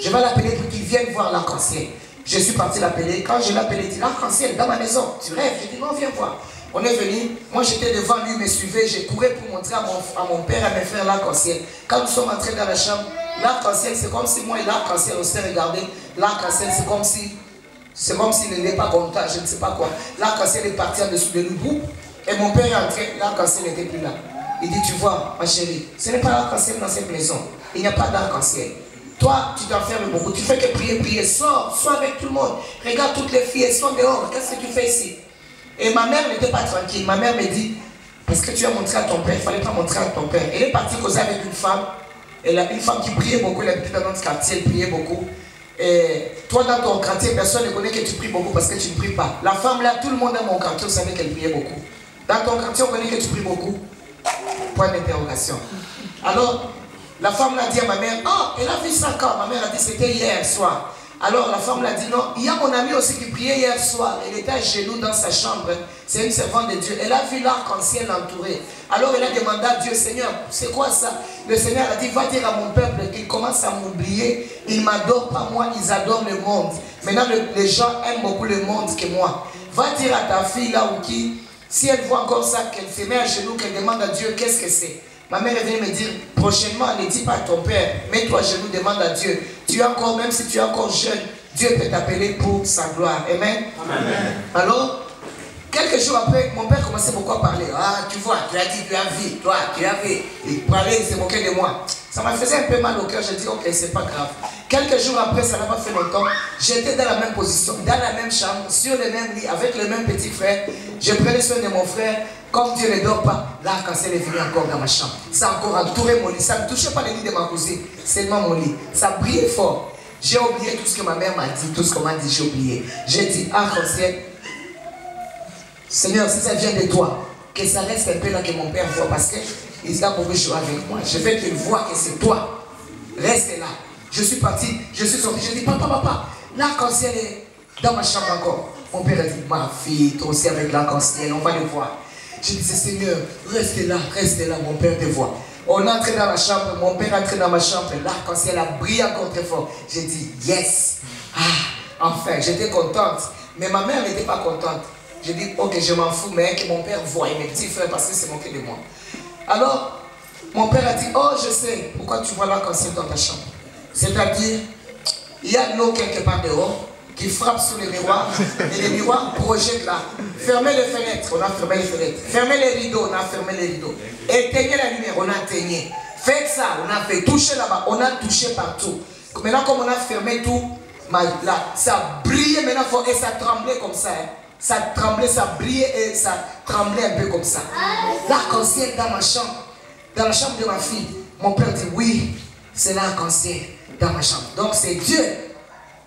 Je vais l'appeler pour qu'il vienne voir l'arc-en-ciel. Je suis parti l'appeler. Quand je l'ai appelé, il dit l'arc-en-ciel dans ma maison. Tu rêves? Je dis non, viens voir. On est venu. Moi j'étais devant lui, il me suivait. J'ai couru pour montrer à mon père, à mes frères l'arc-en-ciel. Quand nous sommes entrés dans la chambre, l'arc-en-ciel, c'est comme si moi et l'arc-en-ciel, on s'est regardé. L'arc-en-ciel, c'est comme s'il n'était pas content, je ne sais pas quoi. L'arc-en-ciel est parti en dessous de nous. Et mon père est entré, l'arc-en-ciel n'était plus là. Il dit, tu vois, ma chérie, ce n'est pas l'arc-en-ciel dans cette maison. Il n'y a pas d'arc-en-ciel. Toi, tu t'enfermes beaucoup. Tu fais que prier, prier. Sors, sois avec tout le monde. Regarde toutes les filles, elles sont dehors. Qu'est-ce que tu fais ici? Et ma mère n'était pas tranquille. Ma mère me dit, parce que tu as montré à ton père, il ne fallait pas montrer à ton père. Elle est partie causer avec une femme. Elle a une femme qui priait beaucoup. Elle habitait dans notre quartier, elle priait beaucoup. Et toi, dans ton quartier, personne ne connaît que tu pries beaucoup parce que tu ne pries pas. La femme là, tout le monde dans mon quartier savait qu'elle priait beaucoup. Dans ton quartier, on connaît que tu pries beaucoup. Point d'interrogation. Alors, la femme l'a dit à ma mère, oh, elle a vu ça quand? Ma mère a dit, c'était hier soir. Alors, la femme l'a dit, non, il y a mon ami aussi qui priait hier soir. Elle était à genoux dans sa chambre. C'est une servante de Dieu. Elle a vu l'arc-en-ciel entouré. Alors, elle a demandé à Dieu, Seigneur, c'est quoi ça? Le Seigneur a dit, va dire à mon peuple qu'il commence à m'oublier. Ils ne m'adorent pas moi, ils adorent le monde. Maintenant, les gens aiment beaucoup le monde que moi. Va dire à ta fille là où qui, si elle voit encore ça, qu'elle se met à genoux, qu'elle demande à Dieu, qu'est-ce que c'est? Ma mère est venue me dire, prochainement, ne dis pas à ton père, mets-toi à genoux, demande à Dieu. Tu es encore, même si tu es encore jeune, Dieu peut t'appeler pour sa gloire. Amen. Amen. Alors, quelques jours après, mon père commençait beaucoup à parler. Ah, tu vois, tu as dit, tu as vu, toi, tu as vu. Il parlait, il se moquait de moi. Ça m'a fait un peu mal au cœur. J'ai dit, ok, c'est pas grave. Quelques jours après, ça n'a pas fait longtemps. J'étais dans la même position, dans la même chambre, sur le même lit, avec le même petit frère. Je prenais soin de mon frère. Comme Dieu ne dort pas, l'arc-en-ciel est venu encore dans ma chambre. Ça a encore entouré mon lit. Ça ne touchait pas le lit de ma cousine, seulement mon lit. Ça brillait fort. J'ai oublié tout ce que ma mère m'a dit, tout ce qu'on m'a dit, j'ai oublié. J'ai dit, arc-en-ciel, Seigneur, si ça vient de toi, que ça reste un peu là que mon père voit, parce qu'il a beaucoup joué avec moi. Je veux qu'il voit que c'est toi. reste là. Je suis parti, je suis sorti, je dis, papa, l'arc-en-ciel est dans ma chambre encore. Mon père a dit, ma fille, toi aussi avec l'arc-en-ciel, on va le voir. Je disais, Seigneur, reste là, mon père te voit. On est entré dans la chambre, mon père est entré dans ma chambre, l'arc-en-ciel a brillé encore très fort. J'ai dit, yes, enfin, j'étais contente. Mais ma mère n'était pas contente. J'ai dit, ok, je m'en fous, mais que mon père voie mes petits frères parce que c'est moqué de moi. Alors, mon père a dit, oh, je sais pourquoi tu vois l'arc-en-ciel dans ta chambre. C'est-à-dire, il y a de l'eau quelque part dehors qui frappe sur les miroirs et les miroirs projettent là. Fermez les fenêtres, on a fermé les fenêtres. Fermez les rideaux, on a fermé les rideaux. Éteignez la lumière, on a éteigné. Faites ça, on a fait. Touchez là-bas, on a touché partout. Maintenant, comme on a fermé tout, là, ça brillait maintenant et ça tremblait comme ça. Hein. Ça tremblait, ça brillait et ça tremblait un peu comme ça. L'arc-en-ciel dans ma chambre, dans la chambre de ma fille. Mon père dit oui, c'est l'arc-en-ciel dans ma chambre. Donc c'est Dieu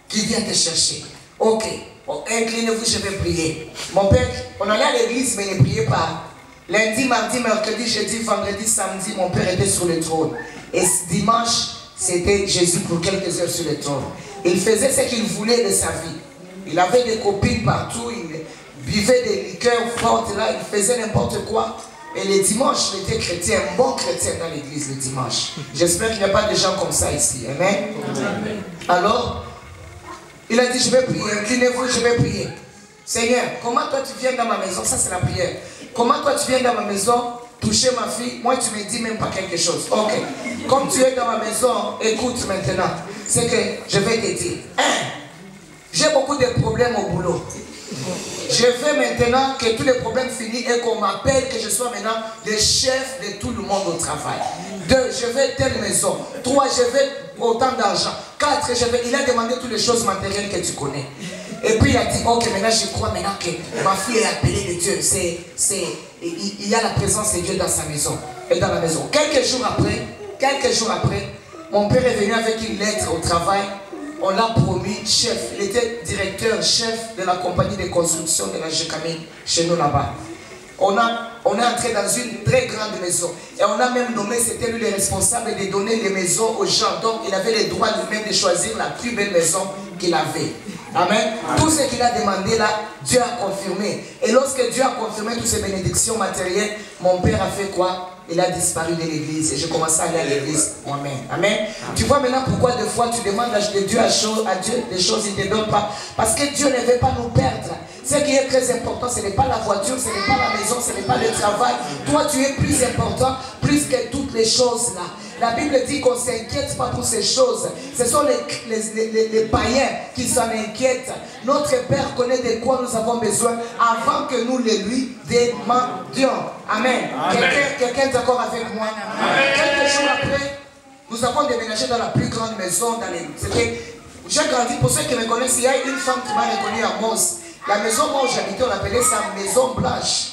qui vient te chercher. Ok, bon, inclinez-vous, je vais prier. Mon père, on allait à l'église, mais il ne priait pas. Lundi, mardi, mercredi, jeudi, vendredi, samedi, mon père était sur le trône. Et dimanche, c'était Jésus pour quelques heures sur le trône. Il faisait ce qu'il voulait de sa vie. Il avait des copines partout, il buvait des liqueurs fortes là, il faisait n'importe quoi. Et les dimanches, il était chrétien, un bon chrétien dans l'église le dimanche. J'espère qu'il n'y a pas de gens comme ça ici. Amen. Amen. Alors, il a dit, je vais prier, inclinez-vous, je vais prier. Seigneur, comment toi tu viens dans ma maison? Ça c'est la prière. Comment toi tu viens dans ma maison, toucher ma fille? Moi tu me dis même pas quelque chose. Ok. Comme tu es dans ma maison, écoute maintenant. C'est que je vais te dire. J'ai beaucoup de problèmes au boulot. Je veux maintenant que tous les problèmes finissent et qu'on m'appelle, que je sois maintenant le chef de tout le monde au travail. 2, je veux telle maison. 3, je veux autant d'argent. 4, je veux... Il a demandé toutes les choses matérielles que tu connais. Et puis il a dit, ok, maintenant je crois maintenant que ma fille est appelée de Dieu. Il y a la présence de Dieu dans sa maison. Et dans la maison. Quelques jours après, mon père est venu avec une lettre au travail. On l'a promis chef. Il était directeur, chef de la compagnie de construction de la GECAMI chez nous là-bas. On est entré dans une très grande maison. Et on a même nommé, c'était lui le responsable de donner les maisons aux gens. Donc il avait le droit lui-même de choisir la plus belle maison qu'il avait. Amen. Tout ce qu'il a demandé là, Dieu a confirmé. Et lorsque Dieu a confirmé toutes ces bénédictions matérielles, mon père a fait quoi? Il a disparu de l'église et j'ai commencé à aller à l'église moi-même. Amen. Tu vois maintenant pourquoi des fois tu demandes à Dieu des choses, il ne te donne pas. Parce que Dieu ne veut pas nous perdre. Ce qui est très important, ce n'est pas la voiture, ce n'est pas la maison, ce n'est pas le travail. Toi, tu es plus important, plus que toutes les choses là. La Bible dit qu'on ne s'inquiète pas pour ces choses. Ce sont les païens qui s'en inquiètent. Notre Père connaît de quoi nous avons besoin avant que nous les lui demandions. Amen. Quelqu'un est d'accord avec moi? Amen. Quelques jours après, nous avons déménagé dans la plus grande maison. J'ai grandi, pour ceux qui me connaissent, il y a une femme qui m'a reconnu à Mons. La maison où j'habitais, on appelait ça Maison Blanche.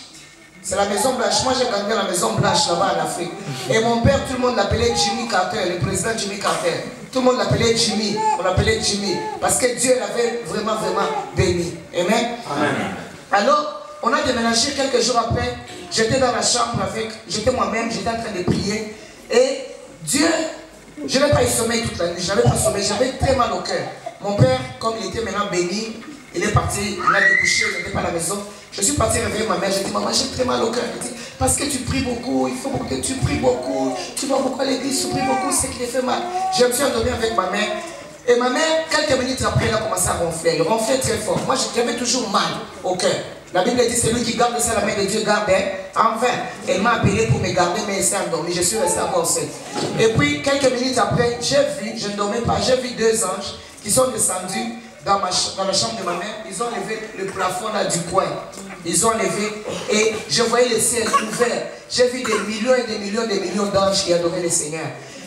C'est la Maison Blanche. Moi, j'ai grandi dans la Maison Blanche là-bas en Afrique. Et mon père, tout le monde l'appelait Jimmy Carter, le président Jimmy Carter. Tout le monde l'appelait Jimmy. On l'appelait Jimmy. Parce que Dieu l'avait vraiment, vraiment béni. Amen. Amen. Alors, on a déménagé quelques jours après. J'étais dans la chambre j'étais moi-même, j'étais en train de prier. Et Dieu, je n'avais pas eu sommeil toute la nuit. Je n'avais pas sommeil, j'avais très mal au cœur. Mon père, comme il était maintenant béni, il est parti, il a découché, il n'était pas à la maison. Je suis parti réveiller ma mère, j'ai dit, maman, j'ai très mal au cœur. Elle dit, parce que tu pries beaucoup, il faut que tu pries beaucoup, tu vas beaucoup à l'église, tu pries beaucoup, c'est qui te fait mal. Je me suis endormi avec ma mère. Et ma mère, quelques minutes après, elle a commencé à ronfler. Elle ronflait très fort. Moi, j'avais toujours mal au cœur. La Bible dit, c'est lui qui garde ça, la main de Dieu garde. Enfin, elle m'a appelé pour me garder, mais elle s'est endormie. Je suis resté encore seul. Et puis, quelques minutes après, j'ai vu, je ne dormais pas, j'ai vu 2 anges qui sont descendus dans la chambre de ma mère. Ils ont levé le plafond là du coin. Ils ont levé et je voyais le ciel ouvert. J'ai vu des millions et des millions d'anges qui adoraient le Seigneur.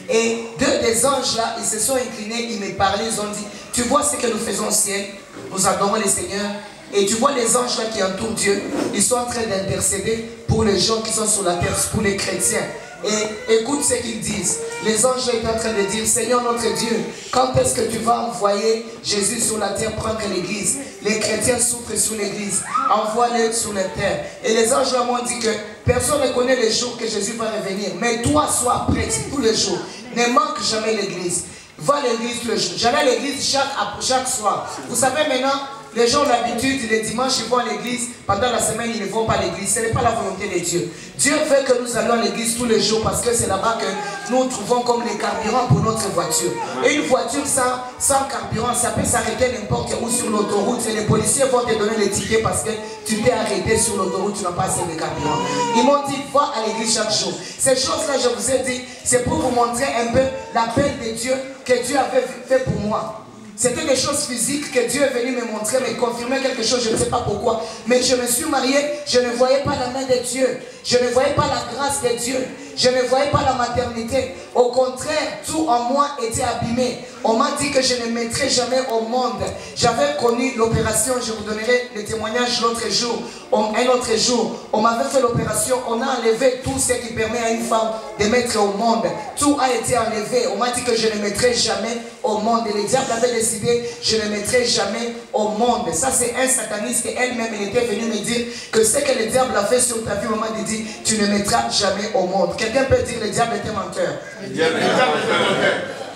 Et 2 des anges là, ils se sont inclinés, ils me parlaient, ils ont dit, tu vois ce que nous faisons au ciel, nous adorons le Seigneur. Et tu vois les anges là qui entourent Dieu, ils sont en train d'intercéder pour les gens qui sont sur la terre, pour les chrétiens. Et écoute ce qu'ils disent. Les anges sont en train de dire, Seigneur notre Dieu, quand est-ce que tu vas envoyer Jésus sur la terre prendre l'église? Les chrétiens souffrent sur l'église. Envoie-les sur la terre. Et les anges là m'ont dit que personne ne connaît le jour que Jésus va revenir. Mais toi, sois prêt tous les jours. ne manque jamais l'église. Va à l'église tous les jours. J'allais à l'église chaque soir. Vous savez maintenant, les gens ont l'habitude, les dimanches, ils vont à l'église. Pendant la semaine, ils ne vont pas à l'église. Ce n'est pas la volonté de Dieu. Dieu veut que nous allions à l'église tous les jours parce que c'est là-bas que nous trouvons comme les carburants pour notre voiture. Et une voiture sans carburant, ça peut s'arrêter n'importe où sur l'autoroute. Et les policiers vont te donner les tickets parce que tu t'es arrêté sur l'autoroute, tu n'as pas assez de carburant. Ils m'ont dit, va à l'église chaque jour. Ces choses-là, je vous ai dit, c'est pour vous montrer un peu l'appel de Dieu que Dieu avait fait pour moi. C'était des choses physiques que Dieu est venu me montrer, me confirmer quelque chose, je ne sais pas pourquoi. Mais je me suis marié, je ne voyais pas la main de Dieu. Je ne voyais pas la grâce de Dieu. Je ne voyais pas la maternité. Au contraire, tout en moi était abîmé. On m'a dit que je ne mettrais jamais au monde. J'avais connu l'opération, je vous donnerai le témoignage l'autre jour. Un autre jour, on m'avait fait l'opération, on a enlevé tout ce qui permet à une femme de mettre au monde. Tout a été enlevé. On m'a dit que je ne mettrais jamais au monde. Et le diable avait décidé, je ne mettrai jamais au monde. Ça, c'est un sataniste et elle-même, elle était venue me dire que ce que le diable a fait sur ta vie, maman, il dit, tu ne mettras jamais au monde. Quelqu'un peut dire, le diable était menteur.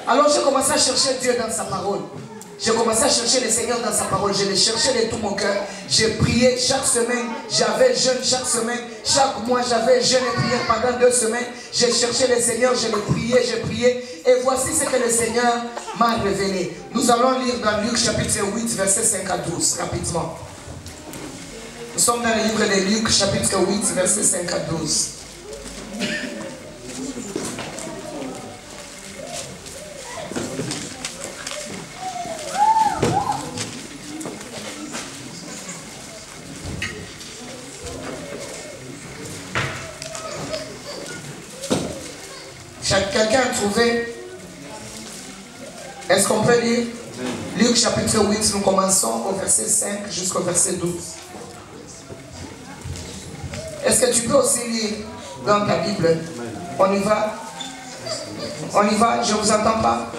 Alors, j'ai commencé à chercher Dieu dans sa parole. J'ai commencé à chercher le Seigneur dans sa parole. Je l'ai cherché de tout mon cœur. J'ai prié chaque semaine. J'avais jeûne chaque semaine. Chaque mois, j'avais jeûne et prière pendant 2 semaines. J'ai cherché le Seigneur. Je l'ai prié, j'ai prié. Et voici ce que le Seigneur m'a révélé. Nous allons lire dans Luc chapitre 8, versets 5 à 12, rapidement. Nous sommes dans le livre de Luc chapitre 8, versets 5 à 12. Quelqu'un a trouvé? Est-ce qu'on peut lire Luc chapitre 8, nous commençons au verset 5 jusqu'au verset 12. Est-ce que tu peux aussi lire dans ta Bible? On y va? On y va? Je ne vous entends pas.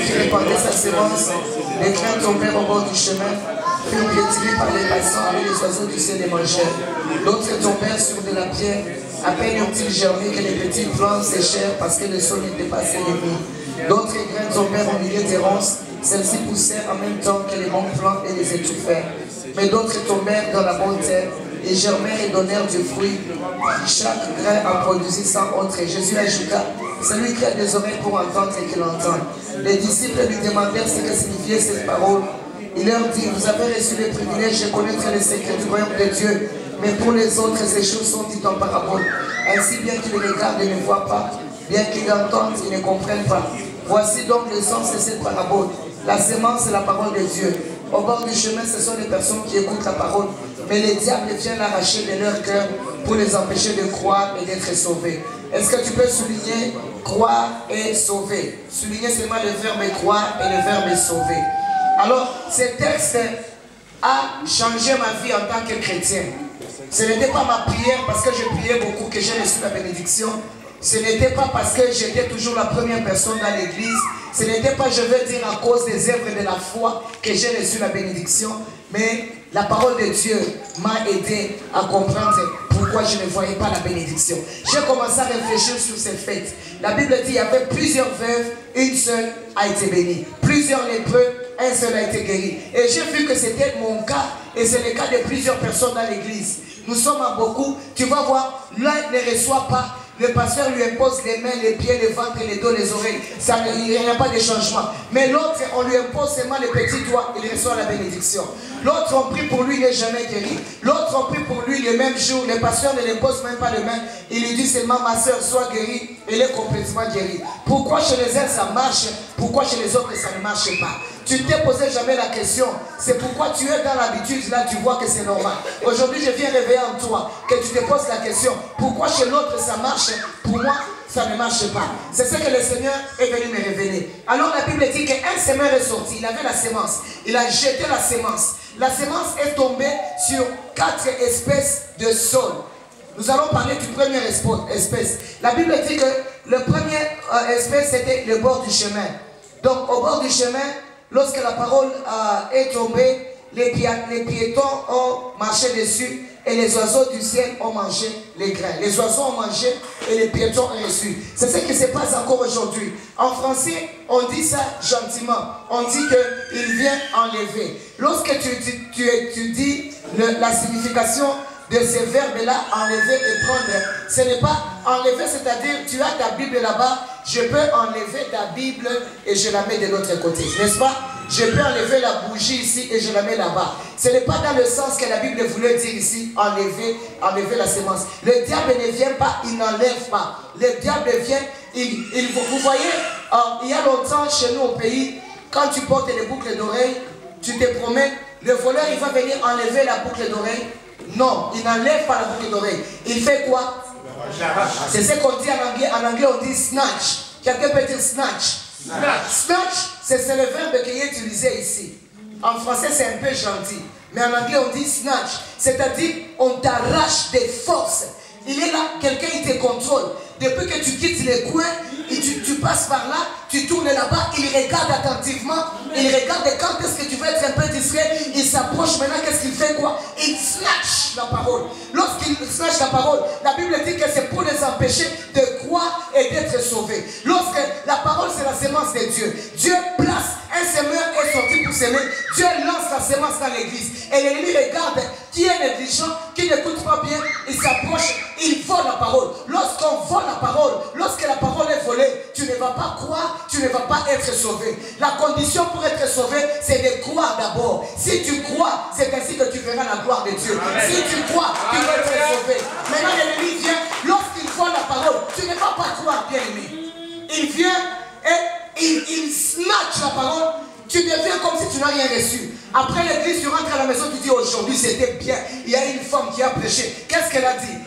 Qui répandait sa sémence, les grains tombèrent au bord du chemin, furent piétinés par les passants et les oiseaux du ciel les mangèrent. D'autres tombèrent sur de la pierre, à peine eurent-ils germé que les petits plants séchèrent parce que le sol n'était pas assez humide. D'autres grains tombèrent au milieu des ronces, celles-ci poussèrent en même temps que les bons plants et les étouffèrent. Mais d'autres tombèrent dans la bonne terre et germèrent et donnèrent du fruit, chaque grain en produisit 100 autres. Et Jésus ajouta, celui qui a des oreilles pour entendre et qu'il entende. Les disciples lui demandèrent ce que signifiait cette parole. Il leur dit, vous avez reçu le privilège de connaître les secrets du royaume de Dieu, mais pour les autres, ces choses sont dites en parabole. Ainsi, bien qu'ils regardent et ne voient pas, bien qu'ils entendent et ne comprennent pas. Voici donc le sens de cette parabole. La sémence, c'est la parole de Dieu. Au bord du chemin, ce sont les personnes qui écoutent la parole, mais les diables viennent l'arracher de leur cœur pour les empêcher de croire et d'être sauvés. Est-ce que tu peux souligner croire et sauver? Souligner seulement le verbe croire et le verbe sauver. Alors, ce texte a changé ma vie en tant que chrétien. Ce n'était pas ma prière parce que je priais beaucoup que j'ai reçu la bénédiction. Ce n'était pas parce que j'étais toujours la première personne dans l'église. Ce n'était pas, je veux dire, à cause des œuvres de la foi que j'ai reçu la bénédiction. Mais la parole de Dieu m'a aidé à comprendre pourquoi je ne voyais pas la bénédiction. J'ai commencé à réfléchir sur ces faits. La Bible dit qu'il y avait plusieurs veuves, une seule a été bénie. Plusieurs lépreux, un seul a été guéri. Et j'ai vu que c'était mon cas et c'est le cas de plusieurs personnes dans l'église. Nous sommes à beaucoup. Tu vas voir, l'un ne reçoit pas. Le pasteur lui impose les mains, les pieds, le ventre, les dos, les oreilles. Il n'y a pas de changement. Mais l'autre, on lui impose seulement les petits doigts, il reçoit la bénédiction. L'autre, on prie pour lui, il n'est jamais guéri. L'autre, on prie pour lui le même jour. Le pasteur ne l'impose même pas les mains. Il lui dit seulement, ma soeur, sois guérie. Elle est complètement guérie. Pourquoi chez les uns ça marche? Pourquoi chez les autres ça ne marche pas? Tu ne t'es posé jamais la question. C'est pourquoi tu es dans l'habitude, là tu vois que c'est normal. Aujourd'hui je viens réveiller en toi que tu te poses la question. Pourquoi chez l'autre ça marche? Pour moi ça ne marche pas. C'est ce que le Seigneur est venu me révéler. Alors la Bible dit qu'un semeur est sorti. Il avait la sémence. Il a jeté la sémence. La sémence est tombée sur 4 espèces de sol. Nous allons parler du premier espèce. La Bible dit que le premier espèce c'était le bord du chemin. Donc au bord du chemin, lorsque la parole est tombée, les piétons ont marché dessus et les oiseaux du ciel ont mangé les grains. Les oiseaux ont mangé et les piétons ont reçu. C'est ce qui se passe encore aujourd'hui. En français, on dit ça gentiment. On dit qu'il vient enlever. Lorsque tu étudies la signification de ces verbes-là, enlever et prendre, ce n'est pas enlever, c'est-à-dire tu as ta Bible là-bas, je peux enlever ta Bible et je la mets de l'autre côté, n'est-ce pas? Je peux enlever la bougie ici et je la mets là-bas. Ce n'est pas dans le sens que la Bible voulait dire ici, enlever la sémence. Le diable ne vient pas, il n'enlève pas. Le diable vient, vous voyez, il y a longtemps chez nous au pays, quand tu portes les boucles d'oreilles, tu te promènes, le voleur il va venir enlever la boucle d'oreille. Non, il n'enlève pas la boucle d'oreille. Il fait quoi? C'est ce qu'on dit en anglais. En anglais, on dit snatch. Quelqu'un peut dire snatch. Snatch, c'est le verbe qui est utilisé ici. En français, c'est un peu gentil. Mais en anglais, on dit snatch. C'est-à-dire, on t'arrache des forces. Il est là, quelqu'un, il te contrôle. Depuis que tu quittes les coins, et tu passes par là, tu tournes là-bas, il regarde attentivement, il regarde quand est-ce que tu veux être un peu discret, il s'approche maintenant, qu'est-ce qu'il fait quoi? Il snatch la parole. Lorsqu'il snatch la parole, la Bible dit que c'est pour les empêcher de croire et d'être sauvés. Lorsque la parole c'est la sémence de Dieu, Dieu place un semeur est sorti pour s'aimer, Dieu lance la sémence dans l'église. Et l'ennemi regarde qui est négligent, qui n'écoute pas bien, il s'approche, il vole la parole. Lorsqu'on vole la parole, lorsque la parole est volée, tu ne vas pas croire, tu ne vas pas être sauvé. La condition pour être sauvé, c'est de croire d'abord. Si tu crois, c'est ainsi que tu verras la gloire de Dieu. Si tu crois, tu vas être sauvé. Maintenant l'ennemi vient, lorsqu'il vole la parole, tu ne vas pas croire, bien aimé. Il vient et il snatch la parole. Tu deviens comme si tu n'as rien reçu. Après l'église, tu rentres à la maison, tu dis aujourd'hui c'était bien. Il y a une femme qui a prêché. Qu'est-ce qu'elle a dit?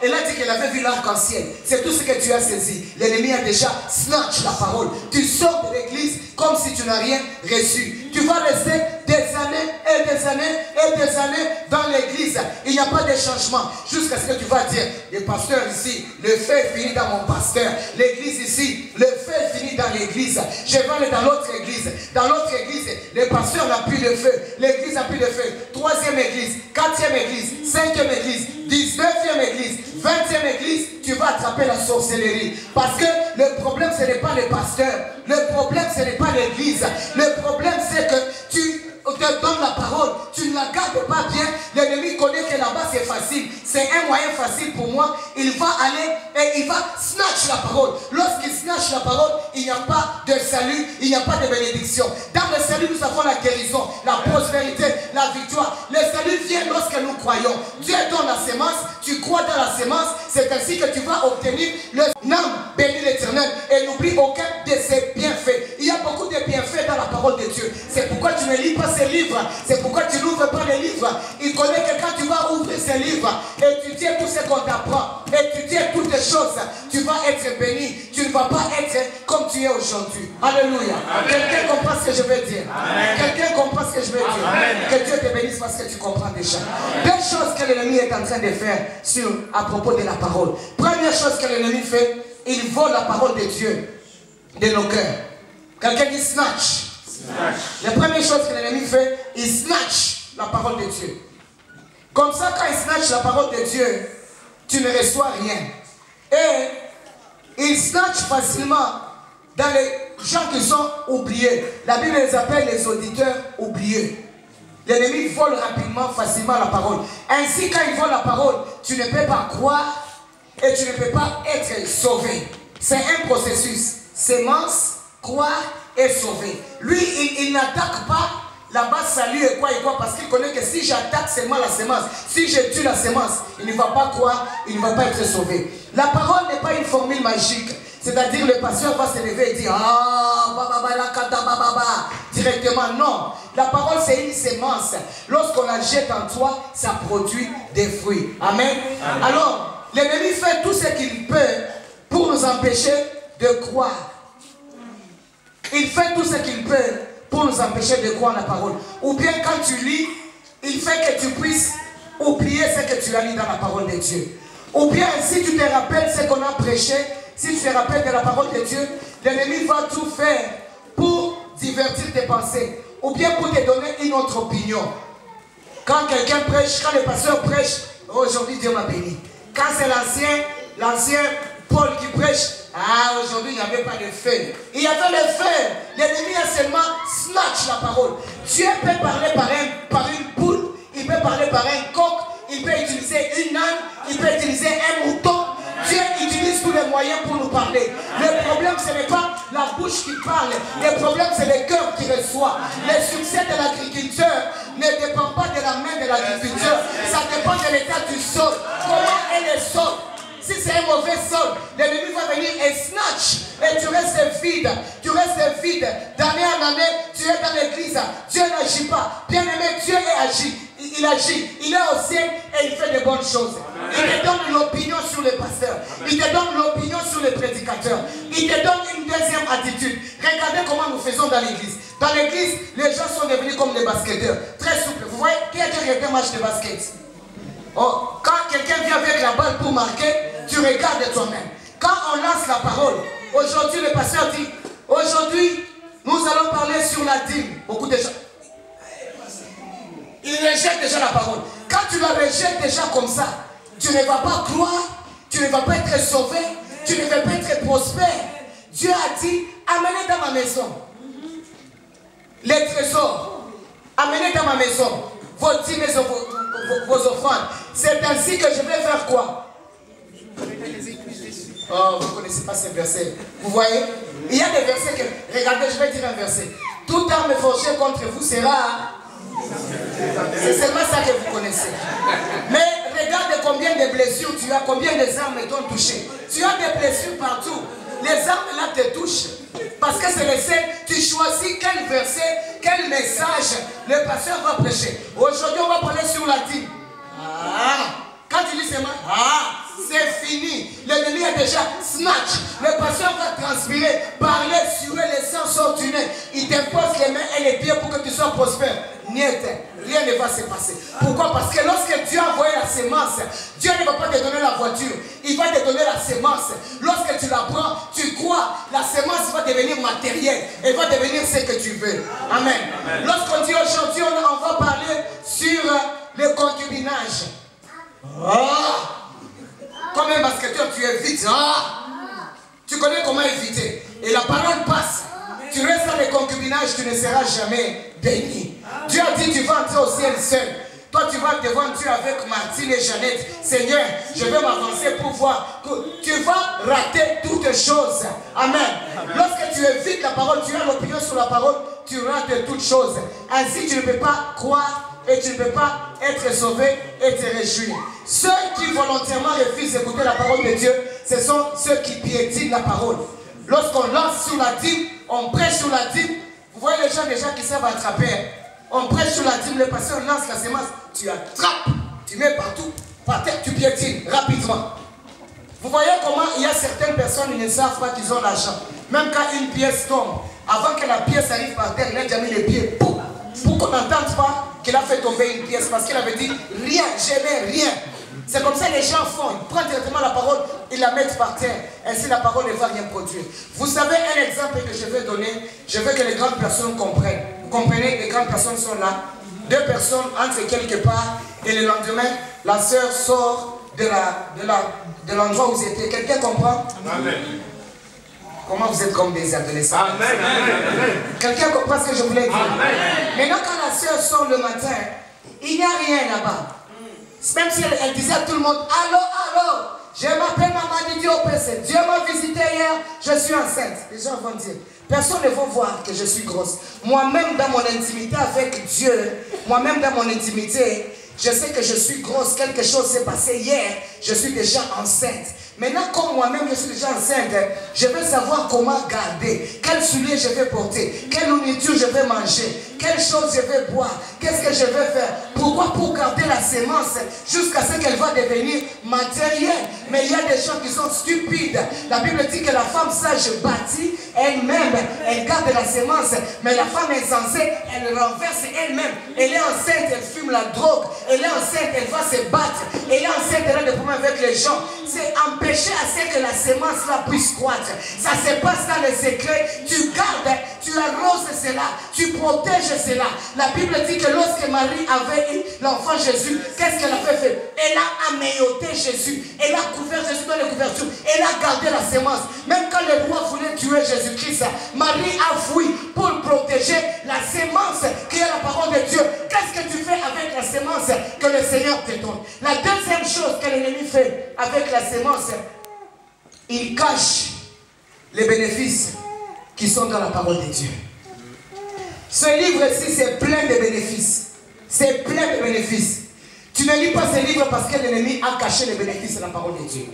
Elle a dit qu'elle avait vu l'arc-en-ciel. C'est tout ce que tu as saisi. L'ennemi a déjà snatch la parole. Tu sors de l'église comme si tu n'as rien reçu. Tu vas rester des années et des années et des années dans l'église. Il n'y a pas de changement. Jusqu'à ce que tu vas dire, le pasteur ici, le feu est fini dans mon pasteur. L'église ici, le feu est fini dans l'église. Je vais aller dans l'autre église. Dans l'autre église, le pasteur n'a plus de feu. L'église n'a plus de feu. 3e église, 4e église, 5e église, 19e église, 20e église, tu vas attraper la sorcellerie. Parce que le problème, ce n'est pas le pasteur. Le problème, ce n'est pas l'église. Le problème, c'est que tu te donnes la parole, tu ne la gardes pas bien. L'ennemi connaît que là-bas, c'est facile. C'est un moyen facile pour moi. Il va aller et il va snatch la parole. Lorsqu'il snatch la parole, il n'y a pas de salut, il n'y a pas de bénédiction. Dans le salut, nous avons la guérison, la prospérité, la victoire. Le salut vient lorsque nous croyons. Dieu donne la sémence, tu crois dans la sémence, c'est ainsi que tu vas obtenir le nom béni l'Éternel. Et n'oublie aucun de ses bienfaits. Il y a beaucoup de bienfaits dans la parole de Dieu. C'est pourquoi tu ne lis pas ces livres. C'est pourquoi tu n'ouvres pas les livres. Il connaît que quand tu vas ouvrir ces livres, étudier tout ce qu'on t'apprend, étudier toutes les choses, tu vas être béni. Tu ne vas pas être comme tu es aujourd'hui. Alléluia. Quelqu'un comprend ce que je veux dire? Quelqu'un comprend ce que je veux dire? Amen. Que Dieu te bénisse parce que tu comprends déjà. Deux choses que l'ennemi est en train de faire à propos de la parole. Première chose que l'ennemi fait, il vole la parole de Dieu de nos cœurs. Quelqu'un dit snatch. La première chose que l'ennemi fait, il snatch la parole de Dieu. Comme ça, quand il snatch la parole de Dieu, tu ne reçois rien. Et il snatch facilement dans les gens qui sont oubliés. La Bible les appelle les auditeurs oubliés. L'ennemi vole rapidement, facilement la parole. Ainsi, quand il vole la parole, tu ne peux pas croire et tu ne peux pas être sauvé. C'est un processus. Sémence, croire et sauver. Lui, il n'attaque pas la base salut et quoi, parce qu'il connaît que si j'attaque seulement la sémence, si je tue la sémence, il ne va pas croire, il ne va pas être sauvé. La parole n'est pas une formule magique. C'est-à-dire le pasteur va se lever et dire directement. Non, la parole c'est une sémence. Lorsqu'on la jette en toi, ça produit des fruits. Amen. Alors, l'ennemi fait tout ce qu'il peut pour nous empêcher de croire. Il fait tout ce qu'il peut pour nous empêcher de croire la parole. Ou bien quand tu lis, il fait que tu puisses oublier ce que tu as lu dans la parole de Dieu. Ou bien si tu te rappelles ce qu'on a prêché, si tu te rappelles de la parole de Dieu, l'ennemi va tout faire pour divertir tes pensées. Ou bien pour te donner une autre opinion. Quand quelqu'un prêche, quand le pasteur prêche, aujourd'hui Dieu m'a béni. Quand c'est l'ancien Paul qui prêche, aujourd'hui il n'y avait pas de feu. Il y avait le feu. L'ennemi a seulement snatch la parole. Dieu peut parler par une poule, il peut parler par un coq, il peut utiliser une âne, il peut utiliser un mouton. Dieu utilise tous les moyens pour nous parler. Le problème, ce n'est pas la bouche qui parle. Le problème, c'est le cœur qui reçoit. Le succès de l'agriculteur ne dépend pas de la main de l'agriculteur. Ça dépend de l'état du sol. Comment est le sol? Si c'est un mauvais sol, l'ennemi va venir et snatch. Et tu restes vide. Tu restes vide. D'année en année, tu es dans l'église. Dieu n'agit pas. Bien aimé, Dieu agit. Il agit. Il est au ciel et il fait de bonnes choses. Il te donne l'opinion sur les pasteurs. Il te donne l'opinion sur les prédicateurs. Il te donne une deuxième attitude. Regardez comment nous faisons dans l'église. Dans l'église, les gens sont devenus comme des basketteurs. Très souples. Vous voyez, qui a déjà regardé un match de basket? Oh, quand quelqu'un vient avec la balle pour marquer, tu regardes toi-même. Quand on lance la parole, aujourd'hui le pasteur dit, aujourd'hui nous allons parler sur la dîme. Beaucoup de gens, ils rejettent déjà la parole. Quand tu la rejettes déjà comme ça, tu ne vas pas croire, tu ne vas pas être sauvé, tu ne vas pas être prospère. Dieu a dit, amenez dans ma maison les trésors, amenez dans ma maison vos dîmes et vos offrandes. C'est ainsi que je vais faire quoi? Oh, vous ne connaissez pas ces versets. Vous voyez? Il y a des versets que... Regardez, je vais dire un verset. Toute arme forgée contre vous sera... C'est seulement ça que vous connaissez. Mais regarde combien de blessures tu as, combien de armes t'ont touché. Tu as des blessures partout. Les armes là te touchent. Parce que c'est le seul, tu choisis quel verset, quel message le pasteur va prêcher. Aujourd'hui, on va parler sur la dîme. Quand tu dis seulement, c'est fini. L'ennemi est déjà snatch. Le pasteur va transpirer, parler, suer, le sang sort du nez. Il t'impose les mains et les pieds pour que tu sois prospère. Rien ne va se passer. Pourquoi? Parce que lorsque Dieu a envoyé la sémence, Dieu ne va pas te donner la voiture. Il va te donner la sémence. Lorsque tu la prends, tu crois, la sémence va devenir matérielle et va devenir ce que tu veux. Amen. Lorsqu'on dit aujourd'hui, on va parler sur le concubinage. Comme un basketteur, tu évites. Tu connais comment éviter. Et la parole passe. Tu restes dans le concubinage, tu ne seras jamais béni. Dieu a dit, tu vas entrer au ciel seul. Toi, tu vas devant Dieu avec Martine et Jeannette. Seigneur, je vais m'avancer pour voir que tu vas rater toutes choses. Amen. Lorsque tu évites la parole, tu as l'opinion sur la parole, tu rates toutes choses. Ainsi, tu ne peux pas croire et tu ne peux pas être sauvé et te réjouir. Ceux qui volontairement refusent d'écouter la parole de Dieu, ce sont ceux qui piétinent la parole. Lorsqu'on lance sur la dîme, on prêche sur la dîme. Vous voyez les gens déjà qui savent attraper. On prêche sur la dîme, le pasteur lance la sémence, tu attrapes, tu mets partout, par terre, tu piétines rapidement. Vous voyez comment il y a certaines personnes qui ne savent pas qu'ils ont l'argent. Même quand une pièce tombe, avant que la pièce arrive par terre, il a déjà mis les pieds pour qu'on n'entende pas qu'il a fait tomber une pièce, parce qu'il avait dit rien, je n'ai rien. C'est comme ça que les gens font. Ils prennent directement la parole, ils la mettent par terre. Ainsi la parole ne va rien produire. Vous savez un exemple que je vais donner. Je veux que les grandes personnes comprennent. Vous comprenez, les grandes personnes sont là. Deux personnes entrent quelque part et le lendemain, la sœur sort de l'endroit où vous étiez. Quelqu'un comprend? Amen. Comment vous êtes comme des adolescents? Amen. Quelqu'un comprend ce que je voulais dire? Amen. Maintenant, quand la sœur sort le matin, il n'y a rien là-bas. Même si elle disait à tout le monde, allô, je m'appelle Maman Dieu au PC. Dieu m'a visité hier, je suis enceinte. Les gens vont dire, personne ne va voir que je suis grosse. Moi-même dans mon intimité avec Dieu, moi-même dans mon intimité, je sais que je suis grosse, quelque chose s'est passé hier, je suis déjà enceinte. Maintenant, comme moi-même je suis déjà enceinte, je veux savoir comment garder, quel soulier je vais porter, quelle nourriture je vais manger, quelle chose je vais boire, qu'est-ce que je vais faire. Pourquoi? Pour garder la sémence jusqu'à ce qu'elle va devenir matérielle. Mais il y a des gens qui sont stupides. La Bible dit que la femme sage bâtit elle-même, elle garde la sémence. Mais la femme insensée, elle renverse elle-même. Elle est enceinte, elle fume la drogue. Elle est enceinte, elle va se battre. Elle est enceinte, elle a des problèmes avec les gens. C'est empêcher à ce que la sémence là puisse croître. Ça se passe dans le secret. Tu gardes, tu arroses cela, tu protèges cela. La Bible dit que lorsque Marie avait l'enfant Jésus, qu'est-ce qu'elle a fait? Elle a amélioré Jésus. Elle a couvert Jésus dans les couvertures. Elle a gardé la sémence. Même quand le roi voulait tuer Jésus-Christ, Marie a fui pour protéger la sémence qui est la parole de Dieu. Qu'est-ce que tu fais avec la sémence que le Seigneur te donne? La deuxième chose que l'ennemi fait avec la sémence, il cache les bénéfices qui sont dans la parole de Dieu. Ce livre-ci, c'est plein de bénéfices. C'est plein de bénéfices. Tu ne lis pas ce livre parce que l'ennemi a caché les bénéfices de la parole de Dieu.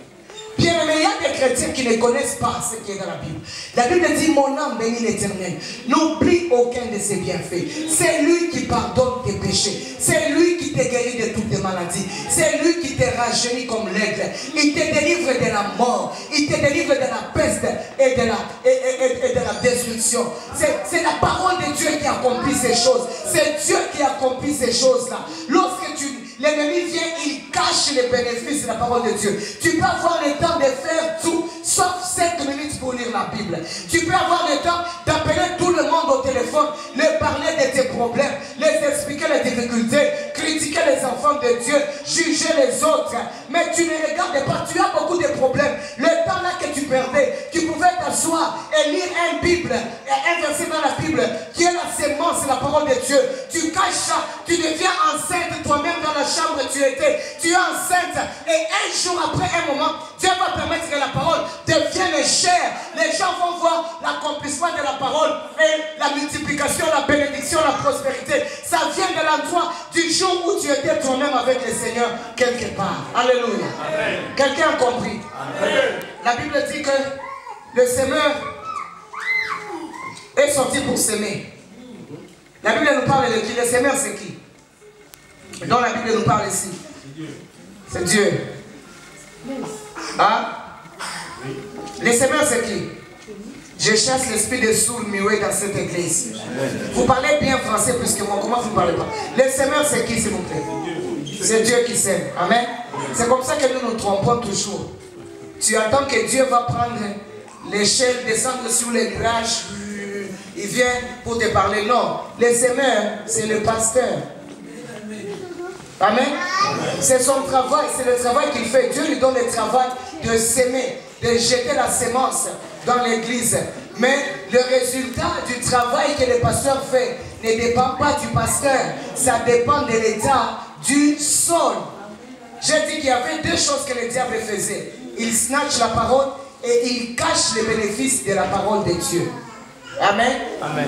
Bien aimé, il y a des chrétiens qui ne connaissent pas ce qui est dans la Bible. La Bible dit, mon âme bénit l'Éternel. N'oublie aucun de ses bienfaits. C'est lui qui pardonne tes péchés. C'est lui qui te guérit de toutes tes maladies. C'est lui qui te rajeunit comme l'aigle. Il te délivre de la mort. Il te délivre de la peste et de la destruction. C'est la parole de Dieu qui accomplit ces choses. C'est Dieu qui accomplit ces choses-là. Lorsque l'ennemi vient, il cache les bénéfices de la parole de Dieu. Tu peux avoir le temps de faire tout, sauf 5 minutes pour lire la Bible. Tu peux avoir le temps d'appeler tout le monde au téléphone, leur parler de tes problèmes, les expliquer les difficultés, critiquer les enfants de Dieu, juger les autres. Mais tu ne regardes pas, tu as beaucoup de problèmes. Le temps là que tu perdais, tu pouvais t'asseoir et lire un Bible, un verset dans la Bible, qui est la sémence de la parole de Dieu. Tu caches ça, tu deviens enceinte toi-même dans la chambre où tu étais. Tu es enceinte et un jour après un moment, Dieu va permettre que la parole devienne chair. Les gens vont voir l'accomplissement de la parole et la multiplication, la bénédiction, la prospérité. Ça vient de l'endroit du jour où tu étais toi-même avec le Seigneur quelque part. Alléluia. Quelqu'un a compris? Amen. La Bible dit que le semeur est sorti pour s'aimer. La Bible nous parle de qui? Le semeur, c'est qui? Dont la Bible nous parle ici. C'est Dieu. Hein? Le semeur, c'est qui? Je chasse l'esprit de sourd muet dans cette église. Vous parlez bien français plus que moi. Comment vous ne parlez pas? Le semeur, c'est qui, s'il vous plaît? C'est Dieu qui sème. Amen. C'est comme ça que nous nous trompons toujours. Tu attends que Dieu va prendre l'échelle, descendre sur les nuages. Il vient pour te parler. Non. Le semeur, c'est le pasteur. Amen. C'est son travail, c'est le travail qu'il fait. Dieu lui donne le travail de s'aimer, de jeter la sémence dans l'église. Mais le résultat du travail que le pasteur fait ne dépend pas du pasteur. Ça dépend de l'état du sol. J'ai dit qu'il y avait deux choses que le diable faisait. Il snatch la parole et il cache les bénéfices de la parole de Dieu. Amen. Amen.